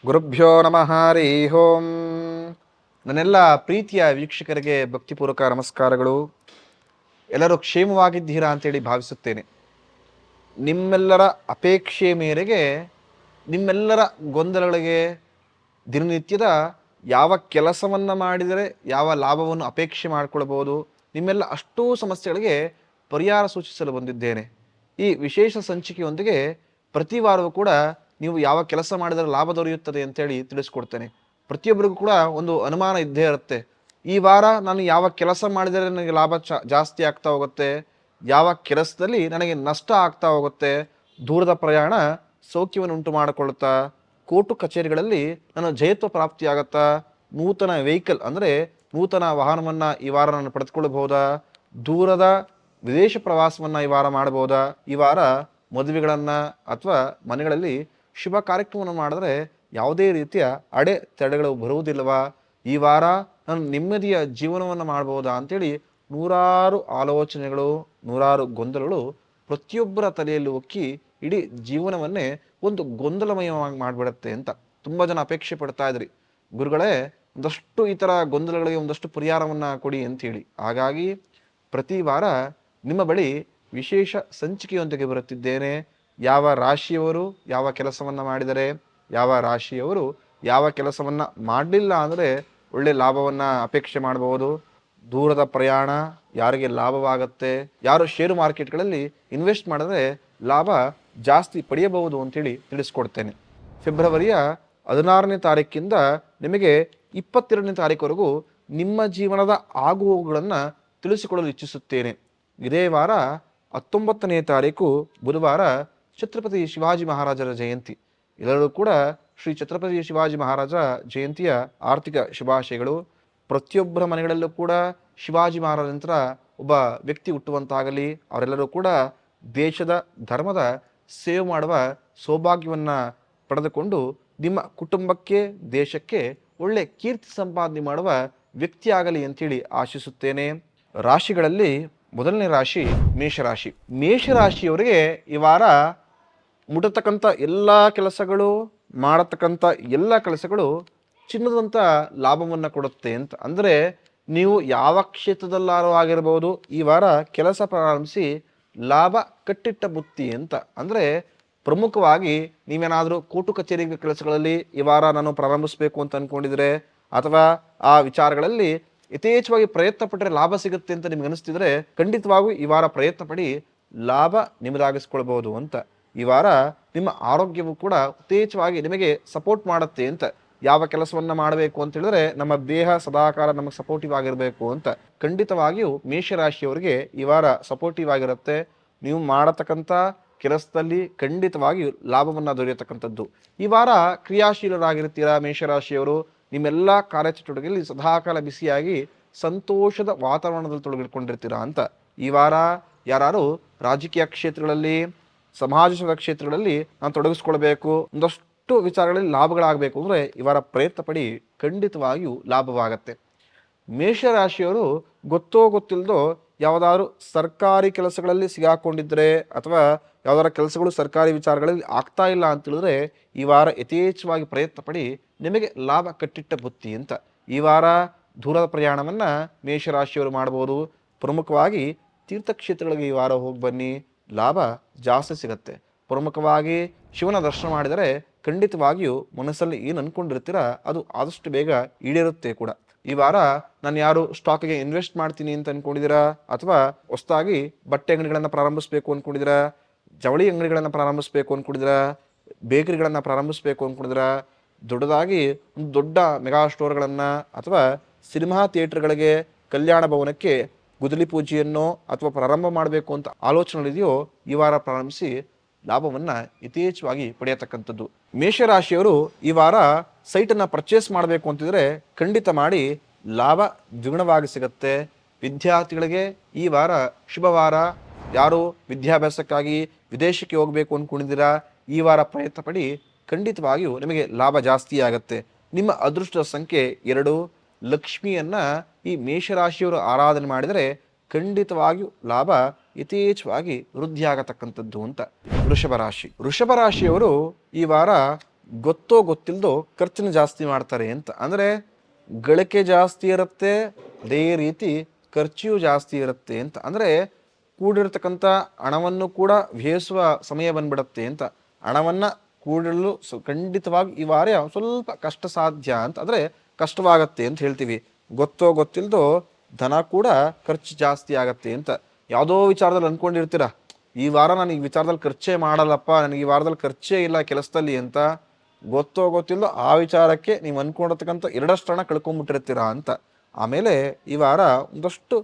ಗುರುಭ್ಯೋ ನಮಃ ಹರಿ ಓಂ. ನನ್ನೆಲ್ಲ ಪ್ರೀತಿಯ ವೀಕ್ಷಕರಿಗೆ ಭಕ್ತಿಪೂರ್ವಕ ನಮಸ್ಕಾರಗಳು. ಎಲ್ಲರೂ ಕ್ಷೇಮವಾಗಿದ್ದೀರಾ ಅಂತೇಳಿ ಭಾವಿಸುತ್ತೇನೆ. ನಿಮ್ಮೆಲ್ಲರ ಅಪೇಕ್ಷೆ ಮೇರೆಗೆ, ನಿಮ್ಮೆಲ್ಲರ ಗೊಂದಲಗಳಿಗೆ ದಿನನಿತ್ಯದ ಯಾವ ಕೆಲಸವನ್ನು ಮಾಡಿದರೆ ಯಾವ ಲಾಭವನ್ನು ಅಪೇಕ್ಷೆ ಮಾಡಿಕೊಳ್ಬೋದು, ನಿಮ್ಮೆಲ್ಲ ಅಷ್ಟೂ ಸಮಸ್ಯೆಗಳಿಗೆ ಪರಿಹಾರ ಸೂಚಿಸಲು ಬಂದಿದ್ದೇನೆ. ಈ ವಿಶೇಷ ಸಂಚಿಕೆಯೊಂದಿಗೆ ಪ್ರತಿ ವಾರವೂ ಕೂಡ ನೀವು ಯಾವ ಕೆಲಸ ಮಾಡಿದರೆ ಲಾಭ ದೊರೆಯುತ್ತದೆ ಅಂತೇಳಿ ತಿಳಿಸ್ಕೊಡ್ತೇನೆ. ಪ್ರತಿಯೊಬ್ಬರಿಗೂ ಕೂಡ ಒಂದು ಅನುಮಾನ ಇದ್ದೇ ಇರುತ್ತೆ. ಈ ವಾರ ನಾನು ಯಾವ ಕೆಲಸ ಮಾಡಿದರೆ ನನಗೆ ಲಾಭ ಜಾಸ್ತಿ ಆಗ್ತಾ ಹೋಗುತ್ತೆ, ಯಾವ ಕೆಲಸದಲ್ಲಿ ನನಗೆ ನಷ್ಟ ಆಗ್ತಾ ಹೋಗುತ್ತೆ, ದೂರದ ಪ್ರಯಾಣ ಸೌಖ್ಯವನ್ನು ಉಂಟು ಮಾಡಿಕೊಳ್ಳುತ್ತಾ, ಕೋರ್ಟು ಕಚೇರಿಗಳಲ್ಲಿ ನನ್ನ ಜಯತ್ವ ಪ್ರಾಪ್ತಿಯಾಗತ್ತಾ, ನೂತನ ವೆಹಿಕಲ್ ಅಂದರೆ ನೂತನ ವಾಹನವನ್ನು ಈ ವಾರ ನಾನು ಪಡೆದುಕೊಳ್ಳಬಹುದಾ, ದೂರದ ವಿದೇಶ ಪ್ರವಾಸವನ್ನು ಈ ವಾರ ಮಾಡಬಹುದಾ, ಈ ವಾರ ಮದುವೆಗಳನ್ನು ಅಥವಾ ಮನೆಗಳಲ್ಲಿ ಶುಭ ಕಾರ್ಯಕ್ರಮವನ್ನು ಮಾಡಿದ್ರೆ ಯಾವುದೇ ರೀತಿಯ ಅಡೆತಡೆಗಳು ಬರುವುದಿಲ್ಲವಾ, ಈ ವಾರ ನಾನು ನೆಮ್ಮದಿಯ ಜೀವನವನ್ನು ಮಾಡಬಹುದಾ ಅಂತೇಳಿ ನೂರಾರು ಆಲೋಚನೆಗಳು, ನೂರಾರು ಗೊಂದಲಗಳು ಪ್ರತಿಯೊಬ್ಬರ ತಲೆಯಲ್ಲಿ ಒಕ್ಕಿ ಇಡೀ ಜೀವನವನ್ನೇ ಒಂದು ಗೊಂದಲಮಯವಾಗಿ ಮಾಡಿಬಿಡುತ್ತೆ ಅಂತ ತುಂಬ ಜನ ಅಪೇಕ್ಷೆ ಪಡ್ತಾ ಇದ್ರಿ. ಗುರುಗಳೇ, ಒಂದಷ್ಟು ಈ ಥರ ಗೊಂದಲಗಳಿಗೆ ಒಂದಷ್ಟು ಪರಿಹಾರವನ್ನು ಕೊಡಿ ಅಂತೇಳಿ. ಹಾಗಾಗಿ ಪ್ರತಿ ವಾರ ನಿಮ್ಮ ಬಳಿ ವಿಶೇಷ ಸಂಚಿಕೆಯೊಂದಿಗೆ ಬರುತ್ತಿದ್ದೇನೆ. ಯಾವ ರಾಶಿಯವರು ಯಾವ ಕೆಲಸವನ್ನು ಮಾಡಿದರೆ, ಯಾವ ರಾಶಿಯವರು ಯಾವ ಕೆಲಸವನ್ನು ಮಾಡಲಿಲ್ಲ ಅಂದರೆ ಒಳ್ಳೆ ಲಾಭವನ್ನು ಅಪೇಕ್ಷೆ ಮಾಡಬಹುದು, ದೂರದ ಪ್ರಯಾಣ ಯಾರಿಗೆ ಲಾಭವಾಗುತ್ತೆ, ಯಾರು ಷೇರು ಮಾರ್ಕೆಟ್ಗಳಲ್ಲಿ ಇನ್ವೆಸ್ಟ್ ಮಾಡಿದ್ರೆ ಲಾಭ ಜಾಸ್ತಿ ಪಡೆಯಬಹುದು ಅಂತೇಳಿ ತಿಳಿಸ್ಕೊಡ್ತೇನೆ. ಫೆಬ್ರವರಿಯ 16ನೇ ತಾರೀಕಿಂದ ನಿಮಗೆ 22ನೇ ತಾರೀಕುವರೆಗೂ ನಿಮ್ಮ ಜೀವನದ ಆಗುಹೋಗುಗಳನ್ನು ತಿಳಿಸಿಕೊಡಲು ಇಚ್ಛಿಸುತ್ತೇನೆ. ಇದೇ ವಾರ 19ನೇ ತಾರೀಕು ಬುಧವಾರ ಛತ್ರಪತಿ ಶಿವಾಜಿ ಮಹಾರಾಜರ ಜಯಂತಿ. ಎಲ್ಲರೂ ಕೂಡ ಶ್ರೀ ಛತ್ರಪತಿ ಶಿವಾಜಿ ಮಹಾರಾಜ ಜಯಂತಿಯ ಆರ್ಥಿಕ ಶುಭಾಶಯಗಳು. ಪ್ರತಿಯೊಬ್ಬರ ಮನೆಗಳಲ್ಲೂ ಕೂಡ ಶಿವಾಜಿ ಮಹಾರಾಜ ನಂತರ ಒಬ್ಬ ವ್ಯಕ್ತಿ ಹುಟ್ಟುವಂತಾಗಲಿ, ಅವರೆಲ್ಲರೂ ಕೂಡ ದೇಶದ ಧರ್ಮದ ಸೇವೆ ಮಾಡುವ ಸೌಭಾಗ್ಯವನ್ನು ಪಡೆದುಕೊಂಡು ನಿಮ್ಮ ಕುಟುಂಬಕ್ಕೆ, ದೇಶಕ್ಕೆ ಒಳ್ಳೆ ಕೀರ್ತಿ ಸಂಪಾದನೆ ಮಾಡುವ ವ್ಯಕ್ತಿ ಆಗಲಿ ಅಂತೇಳಿ ಆಶಿಸುತ್ತೇನೆ. ರಾಶಿಗಳಲ್ಲಿ ಮೊದಲನೇ ರಾಶಿ ಮೇಷರಾಶಿ. ಮೇಷರಾಶಿಯವರಿಗೆ ಈ ವಾರ ಮುಟ್ಟತಕ್ಕಂಥ ಎಲ್ಲ ಕೆಲಸಗಳು, ಮಾಡತಕ್ಕಂಥ ಎಲ್ಲ ಕೆಲಸಗಳು ಚಿನ್ನದಂಥ ಲಾಭವನ್ನು ಕೊಡುತ್ತೆ ಅಂತ. ಅಂದರೆ ನೀವು ಯಾವ ಕ್ಷೇತ್ರದಲ್ಲಾರು ಆಗಿರ್ಬೋದು, ಈ ವಾರ ಕೆಲಸ ಪ್ರಾರಂಭಿಸಿ ಲಾಭ ಕಟ್ಟಿಟ್ಟ ಬುತ್ತಿ ಅಂತ. ಅಂದರೆ ಪ್ರಮುಖವಾಗಿ ನೀವೇನಾದರೂ ಕೋರ್ಟು ಕಚೇರಿ ಕೆಲಸಗಳಲ್ಲಿ ಈ ವಾರ ನಾನು ಪ್ರಾರಂಭಿಸಬೇಕು ಅಂತ ಅಂದ್ಕೊಂಡಿದ್ರೆ, ಅಥವಾ ಆ ವಿಚಾರಗಳಲ್ಲಿ ಯಥೇಚ್ಛವಾಗಿ ಪ್ರಯತ್ನ ಪಟ್ಟರೆ ಲಾಭ ಸಿಗುತ್ತೆ ಅಂತ ನಿಮ್ಗೆ ಅನಿಸ್ತಿದ್ರೆ, ಖಂಡಿತವಾಗೂ ಈ ವಾರ ಪ್ರಯತ್ನ ಪಡಿ ಲಾಭ ನಿಮ್ಮದಾಗಿಸ್ಕೊಳ್ಬಹುದು ಅಂತ. ಈ ವಾರ ನಿಮ್ಮ ಆರೋಗ್ಯವು ಕೂಡ ಯಥೇಚ್ಛವಾಗಿ ನಿಮಗೆ ಸಪೋರ್ಟ್ ಮಾಡುತ್ತೆ ಅಂತ. ಯಾವ ಕೆಲಸವನ್ನು ಮಾಡಬೇಕು ಅಂತ ಹೇಳಿದ್ರೆ ನಮ್ಮ ದೇಹ ಸದಾಕಾಲ ನಮಗೆ ಸಪೋರ್ಟಿವ್ ಆಗಿರಬೇಕು ಅಂತ. ಖಂಡಿತವಾಗಿಯೂ ಮೇಷರಾಶಿಯವರಿಗೆ ಈ ವಾರ ಸಪೋರ್ಟಿವ್ ಆಗಿರುತ್ತೆ. ನೀವು ಮಾಡತಕ್ಕಂಥ ಕೆಲಸದಲ್ಲಿ ಖಂಡಿತವಾಗಿಯೂ ಲಾಭವನ್ನು ದೊರೆಯತಕ್ಕಂಥದ್ದು. ಈ ವಾರ ಕ್ರಿಯಾಶೀಲರಾಗಿರ್ತೀರಾ ಮೇಷರಾಶಿಯವರು. ನಿಮ್ಮೆಲ್ಲ ಕಾರ್ಯಚಟುವಟಿಕೆಯಲ್ಲಿ ಸದಾಕಾಲ ಬಿಸಿಯಾಗಿ ಸಂತೋಷದ ವಾತಾವರಣದಲ್ಲಿ ತೊಡಗಿಕೊಂಡಿರ್ತೀರಾ ಅಂತ. ಈ ವಾರ ಯಾರು ರಾಜಕೀಯ ಕ್ಷೇತ್ರಗಳಲ್ಲಿ, ಸಮಾಜ ಸೇವಾ ಕ್ಷೇತ್ರಗಳಲ್ಲಿ ನಾನು ತೊಡಗಿಸ್ಕೊಳ್ಬೇಕು, ಒಂದಷ್ಟು ವಿಚಾರಗಳಲ್ಲಿ ಲಾಭಗಳಾಗಬೇಕು ಅಂದರೆ ಈ ವಾರ ಪ್ರಯತ್ನ ಪಡಿ, ಖಂಡಿತವಾಗಿಯೂ ಲಾಭವಾಗತ್ತೆ. ಮೇಷರಾಶಿಯವರು ಗೊತ್ತೋ ಗೊತ್ತಿಲ್ಲದೋ ಯಾವುದಾದ್ರು ಸರ್ಕಾರಿ ಕೆಲಸಗಳಲ್ಲಿ ಸಿಗಾಕೊಂಡಿದ್ರೆ, ಅಥವಾ ಯಾವುದಾರ ಕೆಲಸಗಳು ಸರ್ಕಾರಿ ವಿಚಾರಗಳಲ್ಲಿ ಆಗ್ತಾ ಇಲ್ಲ ಅಂತ ಹೇಳಿದ್ರೆ ಈ ವಾರ ಯಥೇಚ್ಛವಾಗಿ ಪ್ರಯತ್ನ ಪಡಿ, ನಿಮಗೆ ಲಾಭ ಕಟ್ಟಿಟ್ಟ ಬುತ್ತಿ ಅಂತ. ಈ ವಾರ ದೂರದ ಪ್ರಯಾಣವನ್ನು ಮೇಷರಾಶಿಯವರು ಮಾಡ್ಬೋದು. ಪ್ರಮುಖವಾಗಿ ತೀರ್ಥಕ್ಷೇತ್ರಗಳಿಗೆ ಈ ವಾರ ಹೋಗಿ ಬನ್ನಿ, ಲಾಭ ಜಾಸ್ತಿ ಸಿಗುತ್ತೆ. ಪ್ರಮುಖವಾಗಿ ಶಿವನ ದರ್ಶನ ಮಾಡಿದರೆ ಖಂಡಿತವಾಗಿಯೂ ಮನಸ್ಸಲ್ಲಿ ಏನು ಅಂದ್ಕೊಂಡಿರ್ತೀರ ಅದು ಆದಷ್ಟು ಬೇಗ ಈಡೇರುತ್ತೆ ಕೂಡ. ಈ ವಾರ ನಾನು ಯಾರು ಸ್ಟಾಕ್ಗೆ ಇನ್ವೆಸ್ಟ್ ಮಾಡ್ತೀನಿ ಅಂತ ಅಂದ್ಕೊಂಡಿದ್ದೀರಾ, ಅಥವಾ ಹೊಸದಾಗಿ ಬಟ್ಟೆ ಅಂಗಡಿಗಳನ್ನು ಪ್ರಾರಂಭಿಸಬೇಕು ಅಂದ್ಕೊಂಡಿದ್ದೀರಾ, ಜವಳಿ ಅಂಗಡಿಗಳನ್ನು ಪ್ರಾರಂಭಿಸಬೇಕು ಅಂದ್ಕೊಂಡಿದ್ದೀರಾ, ಬೇಕರಿಗಳನ್ನು ಪ್ರಾರಂಭಿಸಬೇಕು ಅಂದ್ಕೊಂಡಿದ್ದೀರಾ, ದೊಡ್ಡದಾಗಿ ಒಂದು ದೊಡ್ಡ ಮೆಗಾ ಸ್ಟೋರ್ಗಳನ್ನು ಅಥವಾ ಸಿನಿಮಾ ಥಿಯೇಟರ್ಗಳಿಗೆ, ಕಲ್ಯಾಣ ಭವನಕ್ಕೆ ಗುದ್ದಲಿ ಪೂಜೆಯನ್ನು ಅಥವಾ ಪ್ರಾರಂಭ ಮಾಡಬೇಕು ಅಂತ ಆಲೋಚನೆ ಇದೆಯೋ, ಈ ವಾರ ಪ್ರಾರಂಭಿಸಿ ಲಾಭವನ್ನು ಯಥೇಚ್ಛವಾಗಿ ಪಡೆಯತಕ್ಕಂಥದ್ದು. ಮೇಷರಾಶಿಯವರು ಈ ವಾರ ಸೈಟನ್ನು ಪರ್ಚೇಸ್ ಮಾಡಬೇಕು ಅಂತಿದ್ರೆ ಖಂಡಿತ ಮಾಡಿ, ಲಾಭ ದ್ವಿಗುಣವಾಗಿ ಸಿಗುತ್ತೆ. ವಿದ್ಯಾರ್ಥಿಗಳಿಗೆ ಈ ವಾರ ಶುಭವಾರ. ಯಾರು ವಿದ್ಯಾಭ್ಯಾಸಕ್ಕಾಗಿ ವಿದೇಶಕ್ಕೆ ಹೋಗಬೇಕು ಅಂದ್ಕೊಂಡಿದ್ದೀರಾ, ಈ ವಾರ ಪ್ರಯತ್ನ ಪಡಿ, ಖಂಡಿತವಾಗಿಯೂ ನಿಮಗೆ ಲಾಭ ಜಾಸ್ತಿ ಆಗುತ್ತೆ. ನಿಮ್ಮ ಅದೃಷ್ಟದ ಸಂಖ್ಯೆ 2. ಲಕ್ಷ್ಮಿಯನ್ನು ಈ ಮೇಷರಾಶಿಯವರು ಆರಾಧನೆ ಮಾಡಿದರೆ ಖಂಡಿತವಾಗಿಯೂ ಲಾಭ ಯಥೇಚ್ಛವಾಗಿ ವೃದ್ಧಿಯಾಗತಕ್ಕಂಥದ್ದು ಅಂತ. ವೃಷಭ ರಾಶಿ. ವೃಷಭ ರಾಶಿಯವರು ಈ ವಾರ ಗೊತ್ತೋ ಗೊತ್ತಿಲ್ಲದೋ ಖರ್ಚನ್ನು ಜಾಸ್ತಿ ಮಾಡ್ತಾರೆ ಅಂತ. ಅಂದರೆ ಗಳಿಕೆ ಜಾಸ್ತಿ ಇರುತ್ತೆ, ಅದೇ ರೀತಿ ಖರ್ಚಿಯೂ ಜಾಸ್ತಿ ಇರುತ್ತೆ ಅಂತ. ಅಂದರೆ ಕೂಡಿರ್ತಕ್ಕಂಥ ಹಣವನ್ನು ಕೂಡ ವ್ಯಯಿಸುವ ಸಮಯ ಬಂದ್ಬಿಡತ್ತೆ ಅಂತ. ಹಣವನ್ನು ಕೂಡಿಡಲು ಖಂಡಿತವಾಗಿ ಈ ವಾರ ಸ್ವಲ್ಪ ಕಷ್ಟ ಸಾಧ್ಯ ಅಂತ, ಅಂದರೆ ಕಷ್ಟವಾಗತ್ತೆ ಅಂತ ಹೇಳ್ತೀವಿ. ಗೊತ್ತೋ ಗೊತ್ತಿಲ್ಲದೋ ಧನ ಕೂಡ ಖರ್ಚು ಜಾಸ್ತಿ ಆಗತ್ತೆ ಅಂತ. ಯಾವುದೋ ವಿಚಾರದಲ್ಲಿ ಅಂದ್ಕೊಂಡಿರ್ತೀರ, ಈ ವಾರ ನಾನು ಈ ವಿಚಾರದಲ್ಲಿ ಖರ್ಚೇ ಮಾಡಲ್ಲಪ್ಪ, ನನಗೆ ಈ ವಾರದಲ್ಲಿ ಖರ್ಚೇ ಇಲ್ಲ ಕೆಲಸದಲ್ಲಿ ಅಂತ. ಗೊತ್ತೋ ಗೊತ್ತಿಲ್ಲೋ ಆ ವಿಚಾರಕ್ಕೆ ನೀವು ಅಂದ್ಕೊಂಡಿರ್ತಕ್ಕಂಥ 2 ಹಣ ಕಳ್ಕೊಂಡ್ಬಿಟ್ಟಿರ್ತೀರಾ ಅಂತ. ಆಮೇಲೆ ಈ ವಾರ ಒಂದಷ್ಟು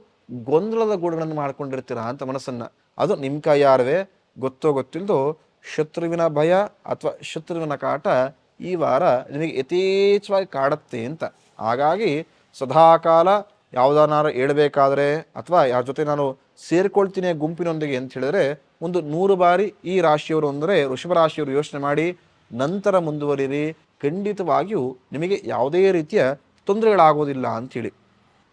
ಗೊಂದಲದ ಗೂಡುಗಳನ್ನು ಮಾಡ್ಕೊಂಡಿರ್ತೀರಾ ಅಂತ ಮನಸ್ಸನ್ನು. ಅದು ನಿಮ್ಮ ಕೈಯಾರವೇ ಗೊತ್ತೋ ಗೊತ್ತಿಲ್ಲದೋ ಶತ್ರುವಿನ ಭಯ ಅಥವಾ ಶತ್ರುವಿನ ಕಾಟ ಈ ವಾರ ನಿಮಗೆ ಯಥೇಚ್ಛವಾಗಿ ಕಾಡುತ್ತೆ ಅಂತ. ಹಾಗಾಗಿ ಸದಾಕಾಲ ಯಾವುದನ್ನಾರು ಹೇಳಬೇಕಾದ್ರೆ ಅಥವಾ ಯಾರ ಜೊತೆ ನಾನು ಸೇರ್ಕೊಳ್ತೀನಿ ಗುಂಪಿನೊಂದಿಗೆ ಅಂತ ಹೇಳಿದ್ರೆ ಒಂದು 100 ಬಾರಿ ಈ ರಾಶಿಯವರು ಅಂದರೆ ವೃಷಭ ರಾಶಿಯವರು ಯೋಚನೆ ಮಾಡಿ ನಂತರ ಮುಂದುವರಿರಿ. ಖಂಡಿತವಾಗಿಯೂ ನಿಮಗೆ ಯಾವುದೇ ರೀತಿಯ ತೊಂದರೆಗಳಾಗೋದಿಲ್ಲ ಅಂಥೇಳಿ.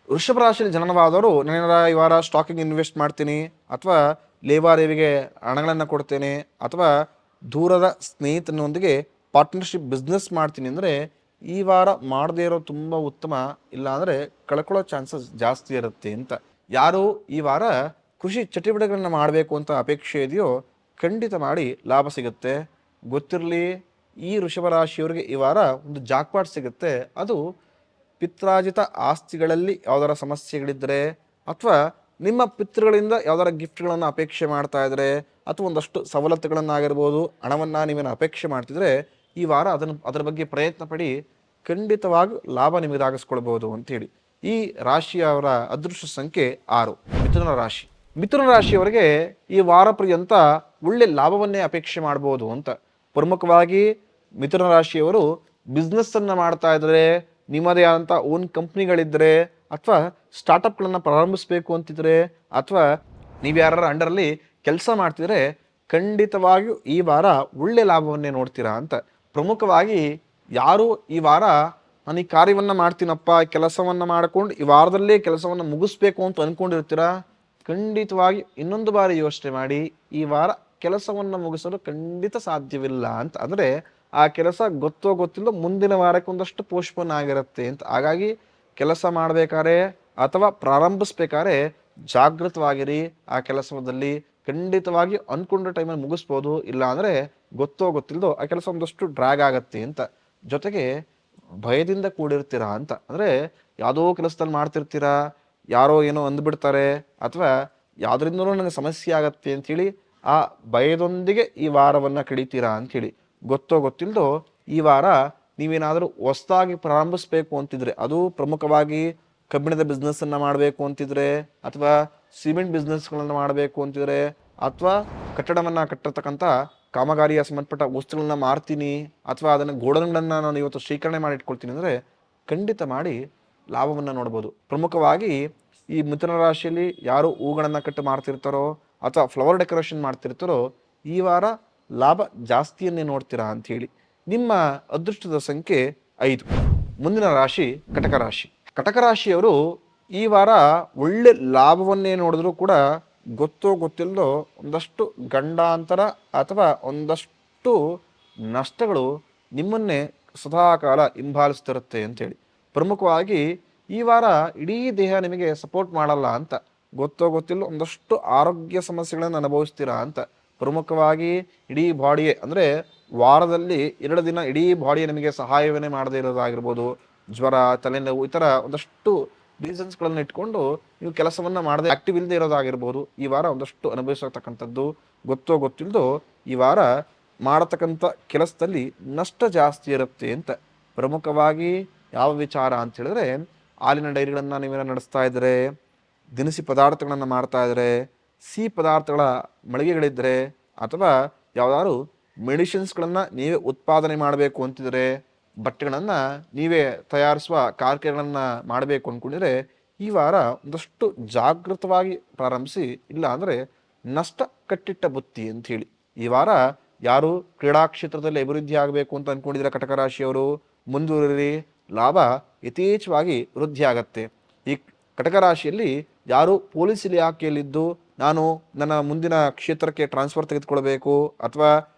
ವೃಷಭ ರಾಶಿಯಲ್ಲಿ ಜನನವಾದವರು ನಾನು ಈ ವಾರ ಸ್ಟಾಕಿಂಗ್ ಇನ್ವೆಸ್ಟ್ ಮಾಡ್ತೀನಿ ಅಥವಾ ಲೇವಾದೇವಿಗೆ ಹಣಗಳನ್ನು ಕೊಡ್ತೇನೆ ಅಥವಾ ದೂರದ ಸ್ನೇಹಿತನೊಂದಿಗೆ ಪಾರ್ಟ್ನರ್ಶಿಪ್ ಬಿಸ್ನೆಸ್ ಮಾಡ್ತೀನಿ ಅಂದರೆ ಈ ವಾರ ಮಾಡದೇ ಇರೋ ತುಂಬ ಉತ್ತಮ. ಇಲ್ಲ ಅಂದರೆ ಕಳ್ಕೊಳ್ಳೋ ಚಾನ್ಸಸ್ ಜಾಸ್ತಿ ಇರುತ್ತೆ ಅಂತ. ಯಾರು ಈ ವಾರ ಕೃಷಿ ಚಟುವಟಿಕೆಗಳನ್ನ ಮಾಡಬೇಕು ಅಂತ ಅಪೇಕ್ಷೆ ಇದೆಯೋ ಖಂಡಿತ ಮಾಡಿ ಲಾಭ ಸಿಗುತ್ತೆ. ಗೊತ್ತಿರಲಿ, ಈ ವೃಷಭ ರಾಶಿಯವರಿಗೆ ಈ ವಾರ ಒಂದು ಜಾಕ್ಪಾಟ್ ಸಿಗುತ್ತೆ. ಅದು ಪಿತ್ರಾರ್ಜಿತ ಆಸ್ತಿಗಳಲ್ಲಿ ಯಾವ್ದಾರ ಸಮಸ್ಯೆಗಳಿದ್ದರೆ ಅಥವಾ ನಿಮ್ಮ ಪಿತೃಗಳಿಂದ ಯಾವ್ದಾರ ಗಿಫ್ಟ್ಗಳನ್ನು ಅಪೇಕ್ಷೆ ಮಾಡ್ತಾ ಇದ್ರೆ ಅಥವಾ ಒಂದಷ್ಟು ಸವಲತ್ತುಗಳನ್ನಾಗಿರ್ಬೋದು, ಹಣವನ್ನು ನೀವೇನು ಅಪೇಕ್ಷೆ ಮಾಡ್ತಿದ್ರೆ ಈ ವಾರ ಅದರ ಬಗ್ಗೆ ಪ್ರಯತ್ನ ಪಡಿ. ಖಂಡಿತವಾಗಿ ಲಾಭ ನಿಮಗಾಗಿಸ್ಕೊಳ್ಬೋದು ಅಂತೇಳಿ. ಈ ರಾಶಿಯವರ ಅದೃಷ್ಟ ಸಂಖ್ಯೆ 6, ಮಿಥುನ ರಾಶಿ. ಮಿಥುನ ರಾಶಿಯವರಿಗೆ ಈ ವಾರ ಪರ್ಯಂತ ಒಳ್ಳೆ ಲಾಭವನ್ನೇ ಅಪೇಕ್ಷೆ ಮಾಡ್ಬೋದು ಅಂತ. ಪ್ರಮುಖವಾಗಿ ಮಿಥುನ ರಾಶಿಯವರು ಬಿಸ್ನೆಸ್ಸನ್ನು ಮಾಡ್ತಾ ಇದ್ರೆ, ನಿಮ್ಮದೇ ಆದಂಥ ಓನ್ ಕಂಪ್ನಿಗಳಿದ್ದರೆ ಅಥವಾ ಸ್ಟಾರ್ಟಪ್ಗಳನ್ನು ಪ್ರಾರಂಭಿಸಬೇಕು ಅಂತಿದ್ರೆ ಅಥವಾ ನೀವು ಯಾರ ಅಂಡರಲ್ಲಿ ಕೆಲಸ ಮಾಡ್ತಿದ್ರೆ ಖಂಡಿತವಾಗಿಯೂ ಈ ವಾರ ಒಳ್ಳೆ ಲಾಭವನ್ನೇ ನೋಡ್ತೀರಾ ಅಂತ. ಪ್ರಮುಖವಾಗಿ ಯಾರು ಈ ವಾರ ನಾನು ಈ ಕಾರ್ಯವನ್ನು ಮಾಡ್ತೀನಪ್ಪ, ಕೆಲಸವನ್ನು ಮಾಡಿಕೊಂಡು ಈ ವಾರದಲ್ಲೇ ಕೆಲಸವನ್ನು ಮುಗಿಸ್ಬೇಕು ಅಂತ ಅಂದ್ಕೊಂಡಿರ್ತೀರಾ, ಖಂಡಿತವಾಗಿ ಇನ್ನೊಂದು ಬಾರಿ ಯೋಚನೆ ಮಾಡಿ. ಈ ವಾರ ಕೆಲಸವನ್ನು ಮುಗಿಸಲು ಖಂಡಿತ ಸಾಧ್ಯವಿಲ್ಲ ಅಂತ. ಅಂದರೆ ಆ ಕೆಲಸ ಗೊತ್ತೋ ಗೊತ್ತಿಲ್ಲೋ ಮುಂದಿನ ವಾರಕ್ಕೆ ಒಂದಷ್ಟು ಪೋಸ್ಟ್ಪೋನ್ ಆಗಿರುತ್ತೆ ಅಂತ. ಹಾಗಾಗಿ ಕೆಲಸ ಮಾಡಬೇಕಾದ್ರೆ ಅಥವಾ ಪ್ರಾರಂಭಿಸ್ಬೇಕಾದ್ರೆ ಜಾಗೃತವಾಗಿರಿ. ಆ ಕೆಲಸದಲ್ಲಿ ಖಂಡಿತವಾಗಿ ಅಂದ್ಕೊಂಡ ಟೈಮಲ್ಲಿ ಮುಗಿಸ್ಬೋದು, ಇಲ್ಲ ಅಂದರೆ ಗೊತ್ತೋ ಗೊತ್ತಿಲ್ಲದೋ ಆ ಕೆಲಸ ಒಂದಷ್ಟು ಡ್ರ್ಯಾಗ್ ಆಗತ್ತೆ ಅಂತ. ಜೊತೆಗೆ ಭಯದಿಂದ ಕೂಡಿರ್ತೀರಾ ಅಂತ. ಅಂದರೆ ಯಾವುದೋ ಕೆಲಸದಲ್ಲಿ ಮಾಡ್ತಿರ್ತೀರಾ, ಯಾರೋ ಏನೋ ಅಂದ್ಬಿಡ್ತಾರೆ ಅಥವಾ ಯಾವುದರಿಂದಲೂ ನನಗೆ ಸಮಸ್ಯೆ ಆಗತ್ತೆ ಅಂಥೇಳಿ ಆ ಭಯದೊಂದಿಗೆ ಈ ವಾರವನ್ನು ಕಡಿತೀರಾ ಅಂಥೇಳಿ. ಗೊತ್ತೋ ಗೊತ್ತಿಲ್ಲದೋ ಈ ವಾರ ನೀವೇನಾದರೂ ಹೊಸದಾಗಿ ಪ್ರಾರಂಭಿಸ್ಬೇಕು ಅಂತಿದ್ರೆ, ಅದು ಪ್ರಮುಖವಾಗಿ ಕಬ್ಬಿಣದ ಬಿಸ್ನೆಸ್ಸನ್ನು ಮಾಡಬೇಕು ಅಂತಿದ್ರೆ ಅಥವಾ ಸಿಮೆಂಟ್ ಬಿಸ್ನೆಸ್ಗಳನ್ನು ಮಾಡಬೇಕು ಅಂತಿದ್ರೆ ಅಥವಾ ಕಟ್ಟಡವನ್ನು ಕಟ್ಟಿರ್ತಕ್ಕಂಥ ಕಾಮಗಾರಿಯ ಸಂಬಂಧಪಟ್ಟ ವಸ್ತುಗಳನ್ನ ಮಾರ್ತೀನಿ ಅಥವಾ ಅದನ್ನು ಗೋಡನ್ಗಳನ್ನು ನಾನು ಇವತ್ತು ಶೇಖರಣೆ ಮಾಡಿ ಇಟ್ಕೊಳ್ತೀನಿ ಅಂದರೆ ಖಂಡಿತ ಮಾಡಿ ಲಾಭವನ್ನು ನೋಡ್ಬೋದು. ಪ್ರಮುಖವಾಗಿ ಈ ಮಿಥುನ ರಾಶಿಯಲ್ಲಿ ಯಾರು ಹೂಗಳನ್ನು ಕಟ್ಟು ಮಾರ್ತಿರ್ತಾರೋ ಅಥವಾ ಫ್ಲವರ್ ಡೆಕೋರೇಷನ್ ಮಾಡ್ತಿರ್ತಾರೋ ಈ ವಾರ ಲಾಭ ಜಾಸ್ತಿಯನ್ನೇ ನೋಡ್ತೀರಾ ಅಂಥೇಳಿ. ನಿಮ್ಮ ಅದೃಷ್ಟದ ಸಂಖ್ಯೆ 5. ಮುಂದಿನ ರಾಶಿ ಕಟಕ ರಾಶಿ. ಕಟಕ ರಾಶಿಯವರು ಈ ವಾರ ಒಳ್ಳೆ ಲಾಭವನ್ನೇ ನೋಡಿದ್ರು ಕೂಡ ಗೊತ್ತೋ ಗೊತ್ತಿಲ್ಲದೋ ಒಂದಷ್ಟು ಗಂಡಾಂತರ ಅಥವಾ ಒಂದಷ್ಟು ನಷ್ಟಗಳು ನಿಮ್ಮನ್ನೇ ಸದಾಕಾಲ ಹಿಂಬಾಲಿಸ್ತಿರುತ್ತೆ ಅಂತೇಳಿ. ಪ್ರಮುಖವಾಗಿ ಈ ವಾರ ಇಡೀ ದೇಹ ನಿಮಗೆ ಸಪೋರ್ಟ್ ಮಾಡಲ್ಲ ಅಂತ. ಗೊತ್ತೋ ಗೊತ್ತಿಲ್ಲ ಒಂದಷ್ಟು ಆರೋಗ್ಯ ಸಮಸ್ಯೆಗಳನ್ನು ಅನುಭವಿಸ್ತೀರಾ ಅಂತ. ಪ್ರಮುಖವಾಗಿ ಇಡೀ ಬಾಡಿಯೇ ಅಂದರೆ ವಾರದಲ್ಲಿ 2 ದಿನ ಇಡೀ ಬಾಡಿಯೇ ನಿಮಗೆ ಸಹಾಯವನ್ನೇ ಮಾಡದೇ ಇರೋದಾಗಿರ್ಬೋದು. ಜ್ವರ, ತಲೆನೋವು, ಈ ಥರ ಒಂದಷ್ಟು ರೀಸನ್ಸ್ಗಳನ್ನು ಇಟ್ಕೊಂಡು ನೀವು ಕೆಲಸವನ್ನು ಮಾಡದೆ ಆಕ್ಟಿವ್ ಇಲ್ಲದೆ ಇರೋದಾಗಿರ್ಬೋದು. ಈ ವಾರ ಒಂದಷ್ಟು ಅನುಭವಿಸತಕ್ಕಂಥದ್ದು. ಗೊತ್ತೋ ಗೊತ್ತಿಲ್ಲದೋ ಈ ವಾರ ಮಾಡತಕ್ಕಂಥ ಕೆಲಸದಲ್ಲಿ ನಷ್ಟ ಜಾಸ್ತಿ ಇರುತ್ತೆ ಅಂತ. ಪ್ರಮುಖವಾಗಿ ಯಾವ ವಿಚಾರ ಅಂತ ಹೇಳಿದ್ರೆ, ಹಾಲಿನ ಡೈರಿಗಳನ್ನು ನೀವೇನೋ ನಡೆಸ್ತಾ ಇದ್ದರೆ, ದಿನಸಿ ಪದಾರ್ಥಗಳನ್ನು ಮಾಡ್ತಾ ಇದ್ದರೆ, ಸಿಹಿ ಪದಾರ್ಥಗಳ ಮಳಿಗೆಗಳಿದ್ದರೆ ಅಥವಾ ಯಾವುದಾದ್ರು ಮೆಡಿಸಿನ್ಸ್ಗಳನ್ನು ನೀವೇ ಉತ್ಪಾದನೆ ಮಾಡಬೇಕು ಅಂತಿದ್ರೆ, ಬಟ್ಟೆಗಳನ್ನು ನೀವೇ ತಯಾರಿಸುವ ಕಾರ್ಖಾನೆಗಳನ್ನು ಮಾಡಬೇಕು ಅಂದ್ಕೊಂಡಿದ್ರೆ ಈ ವಾರ ಒಂದಷ್ಟು ಜಾಗೃತವಾಗಿ ಪ್ರಾರಂಭಿಸಿ, ಇಲ್ಲ ಅಂದರೆ ನಷ್ಟ ಕಟ್ಟಿಟ್ಟ ಬುತ್ತಿ ಅಂಥೇಳಿ. ಈ ವಾರ ಯಾರು ಕ್ರೀಡಾ ಕ್ಷೇತ್ರದಲ್ಲಿ ಅಭಿವೃದ್ಧಿ ಆಗಬೇಕು ಅಂತ ಅಂದ್ಕೊಂಡಿದ್ರೆ ಕಟಕ ರಾಶಿಯವರು ಮುಂದುವರಿರಿ, ಲಾಭ ಯಥೇಚ್ಛವಾಗಿ ವೃದ್ಧಿ ಆಗತ್ತೆ. ಈ ಕಟಕ ರಾಶಿಯಲ್ಲಿ ಯಾರು ಪೊಲೀಸ್ ಇಲಾಖೆಯಲ್ಲಿದ್ದು ನಾನು ನನ್ನ ಮುಂದಿನ ಕ್ಷೇತ್ರಕ್ಕೆ ಟ್ರಾನ್ಸ್ಫರ್ ತೆಗೆದುಕೊಳ್ಬೇಕು ಅಥವಾ